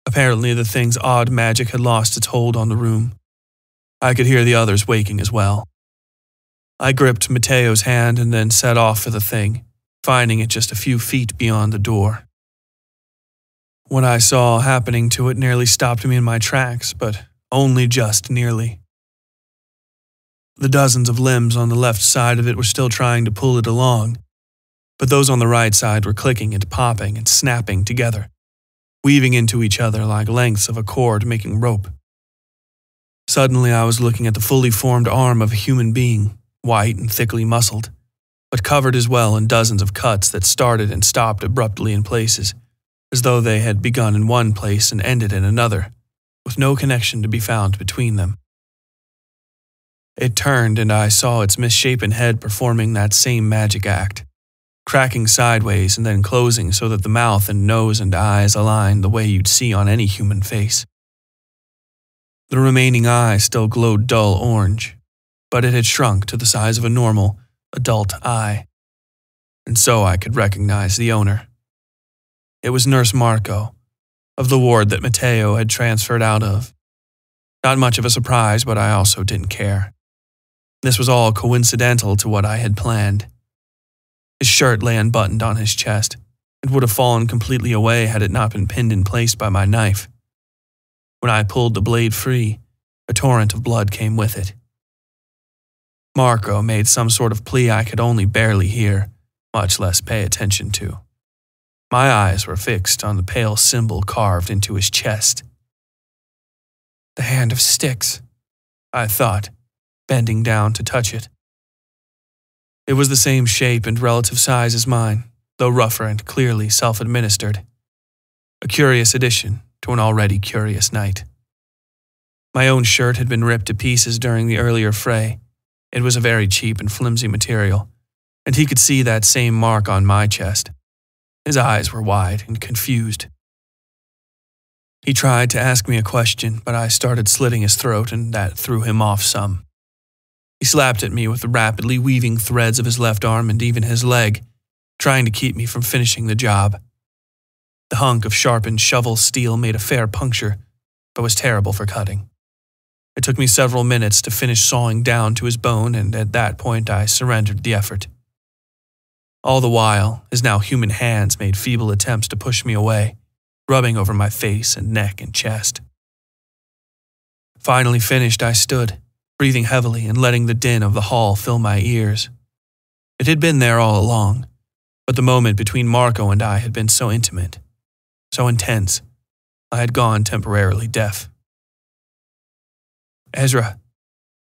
Apparently, the thing's odd magic had lost its hold on the room. I could hear the others waking as well. I gripped Mateo's hand and then set off for the thing, finding it just a few feet beyond the door. What I saw happening to it nearly stopped me in my tracks, but only just nearly. The dozens of limbs on the left side of it were still trying to pull it along, but those on the right side were clicking and popping and snapping together, weaving into each other like lengths of a cord making rope. Suddenly I was looking at the fully formed arm of a human being, white and thickly muscled, but covered as well in dozens of cuts that started and stopped abruptly in places, as though they had begun in one place and ended in another, with no connection to be found between them. It turned and I saw its misshapen head performing that same magic act, cracking sideways and then closing so that the mouth and nose and eyes aligned the way you'd see on any human face. The remaining eye still glowed dull orange, but it had shrunk to the size of a normal, adult eye, and so I could recognize the owner. It was Nurse Marco, of the ward that Mateo had transferred out of. Not much of a surprise, but I also didn't care. This was all coincidental to what I had planned. His shirt lay unbuttoned on his chest. It would have fallen completely away had it not been pinned in place by my knife. When I pulled the blade free, a torrent of blood came with it. Marco made some sort of plea I could only barely hear, much less pay attention to. My eyes were fixed on the pale symbol carved into his chest. The Hand of Styx, I thought, bending down to touch it. It was the same shape and relative size as mine, though rougher and clearly self-administered. A curious addition to an already curious night. My own shirt had been ripped to pieces during the earlier fray. It was a very cheap and flimsy material, and he could see that same mark on my chest. His eyes were wide and confused. He tried to ask me a question, but I started slitting his throat, and that threw him off some. He slapped at me with the rapidly weaving threads of his left arm and even his leg, trying to keep me from finishing the job. The hunk of sharpened shovel steel made a fair puncture, but was terrible for cutting. It took me several minutes to finish sawing down to his bone, and at that point I surrendered the effort. All the while, his now human hands made feeble attempts to push me away, rubbing over my face and neck and chest. Finally finished, I stood, breathing heavily and letting the din of the hall fill my ears. It had been there all along, but the moment between Marco and I had been so intimate, so intense, I had gone temporarily deaf. "Ezra,"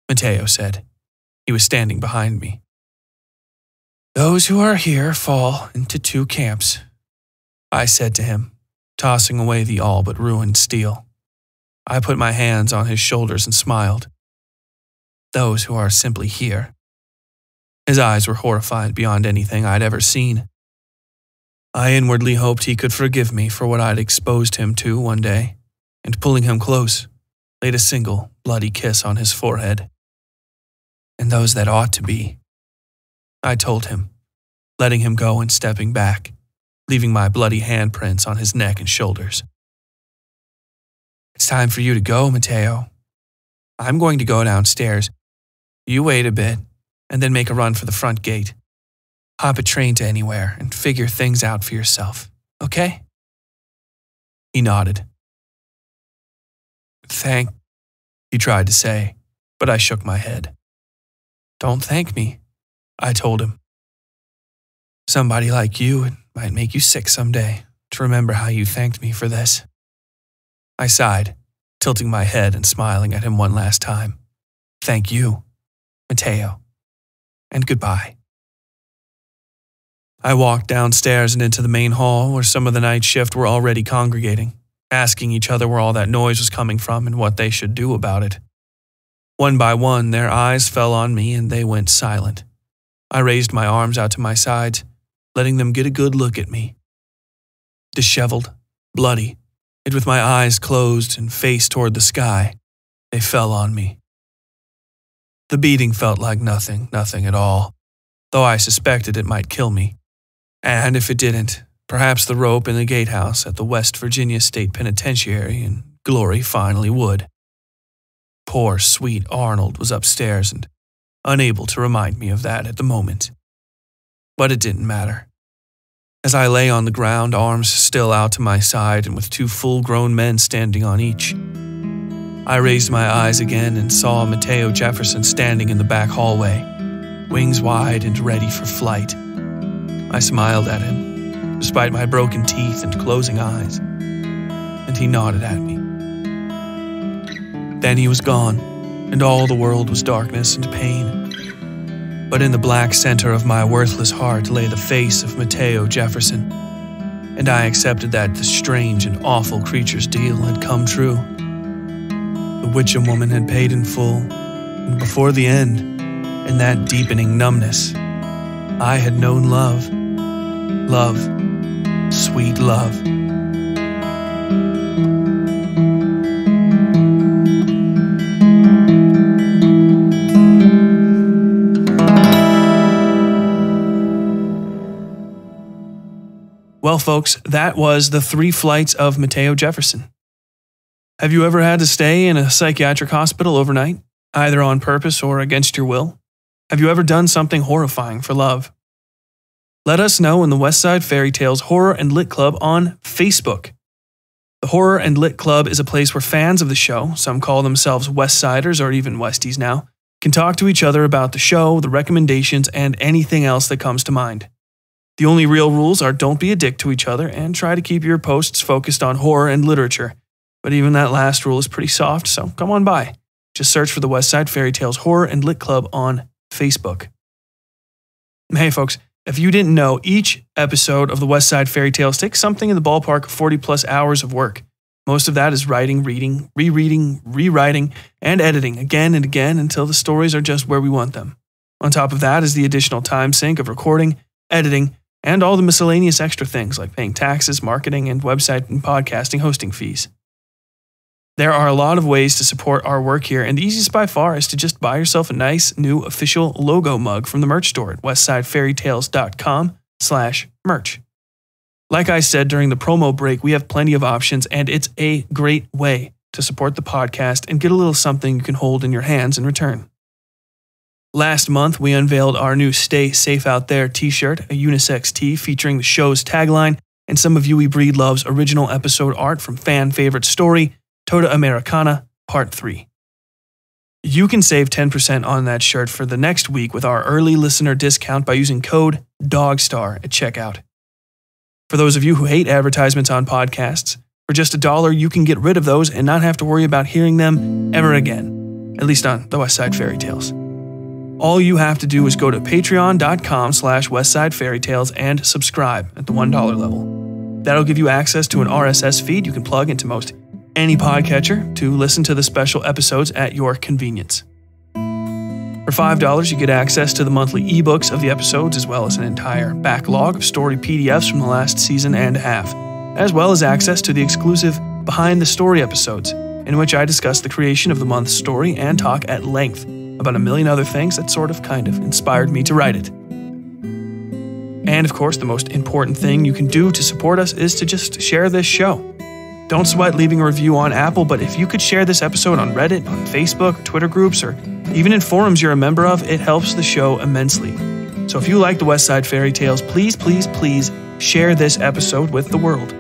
Mateo said. He was standing behind me. "Those who are here fall into two camps," I said to him, tossing away the all but ruined steel. I put my hands on his shoulders and smiled. "Those who are simply here." His eyes were horrified beyond anything I'd ever seen. I inwardly hoped he could forgive me for what I'd exposed him to one day, and pulling him close, laid a single, bloody kiss on his forehead. "And those that ought to be," I told him, letting him go and stepping back, leaving my bloody handprints on his neck and shoulders. "It's time for you to go, Mateo. I'm going to go downstairs. You wait a bit, and then make a run for the front gate. Hop a train to anywhere and figure things out for yourself, okay?" He nodded. He tried to say, but I shook my head. "Don't thank me," I told him. "Somebody like you, it might make you sick someday to remember how you thanked me for this." I sighed, tilting my head and smiling at him one last time. "Thank you, Mateo, and goodbye." I walked downstairs and into the main hall where some of the night shift were already congregating, asking each other where all that noise was coming from and what they should do about it. One by one, their eyes fell on me and they went silent. I raised my arms out to my sides, letting them get a good look at me. Disheveled, bloody, and with my eyes closed and face toward the sky, they fell on me. The beating felt like nothing at all, though I suspected it might kill me. And if it didn't, perhaps the rope in the gatehouse at the West Virginia State Penitentiary in glory finally would. Poor, sweet Arnold was upstairs and unable to remind me of that at the moment. But it didn't matter. As I lay on the ground, arms still out to my side and with two full-grown men standing on each, I raised my eyes again and saw Mateo Jefferson standing in the back hallway, wings wide and ready for flight. I smiled at him, despite my broken teeth and closing eyes, and he nodded at me. Then he was gone, and all the world was darkness and pain. But in the black center of my worthless heart lay the face of Mateo Jefferson, and I accepted that the strange and awful creature's deal had come true. The Witchem woman had paid in full, and before the end, in that deepening numbness, I had known love. Love, sweet love. Well, folks, that was The Three Flights of Mateo Jefferson. Have you ever had to stay in a psychiatric hospital overnight, either on purpose or against your will? Have you ever done something horrifying for love? Let us know in the Westside Fairytales Horror and Lit Club on Facebook. The Horror and Lit Club is a place where fans of the show, some call themselves Westsiders or even Westies now, can talk to each other about the show, the recommendations, and anything else that comes to mind. The only real rules are don't be a dick to each other and try to keep your posts focused on horror and literature. But even that last rule is pretty soft, so come on by. Just search for the Westside Fairytales Horror and Lit Club on Facebook. Hey folks, if you didn't know, each episode of the Westside Fairytales takes something in the ballpark of 40 plus hours of work. Most of that is writing, reading, rereading, rewriting, and editing again and again until the stories are just where we want them. On top of that is the additional time sink of recording, editing, and all the miscellaneous extra things like paying taxes, marketing, and website and podcasting hosting fees. There are a lot of ways to support our work here, and the easiest by far is to just buy yourself a nice new official logo mug from the merch store at westsidefairytales.com/merch. Like I said during the promo break, we have plenty of options, and it's a great way to support the podcast and get a little something you can hold in your hands in return. Last month, we unveiled our new Stay Safe Out There t-shirt, a unisex tee featuring the show's tagline and some of Yui Breedlove's original episode art from fan favorite story, Toda Americana, Part 3. You can save 10% on that shirt for the next week with our early listener discount by using code DOGSTAR at checkout. For those of you who hate advertisements on podcasts, for just $1 you can get rid of those and not have to worry about hearing them ever again, at least on the Westside Fairytales. All you have to do is go to patreon.com/Westside Fairytales and subscribe at the $1 level. That'll give you access to an RSS feed you can plug into most any podcatcher to listen to the special episodes at your convenience. For $5, you get access to the monthly ebooks of the episodes as well as an entire backlog of story PDFs from the last season and a half, as well as access to the exclusive Behind the Story episodes, in which I discuss the creation of the month's story and talk at length about a million other things that sort of kind of inspired me to write it. And of course, the most important thing you can do to support us is to just share this show. Don't sweat leaving a review on Apple, but if you could share this episode on Reddit, on Facebook, Twitter groups, or even in forums you're a member of, it helps the show immensely. So if you like the Westside Fairytales, please, please, please share this episode with the world.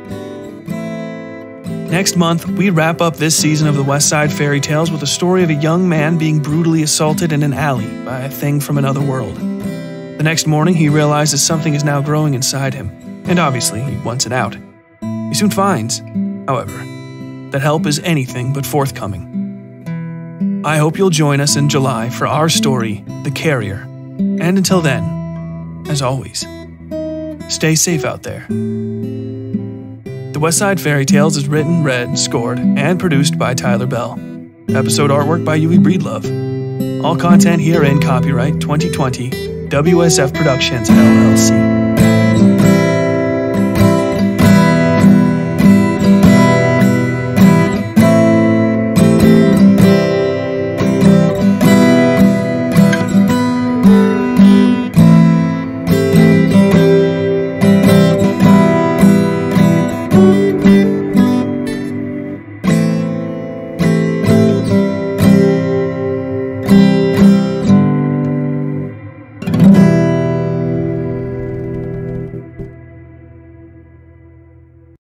Next month, we wrap up this season of the Westside Fairytales with a story of a young man being brutally assaulted in an alley by a thing from another world. The next morning, he realizes something is now growing inside him, and obviously, he wants it out. He soon finds, however, that help is anything but forthcoming. I hope you'll join us in July for our story, The Carrier. And until then, as always, stay safe out there. The Westside Fairytales is written, read, scored, and produced by Tyler Bell. Episode artwork by Yui Breedlove. All content herein copyright 2020 WSF Productions, LLC.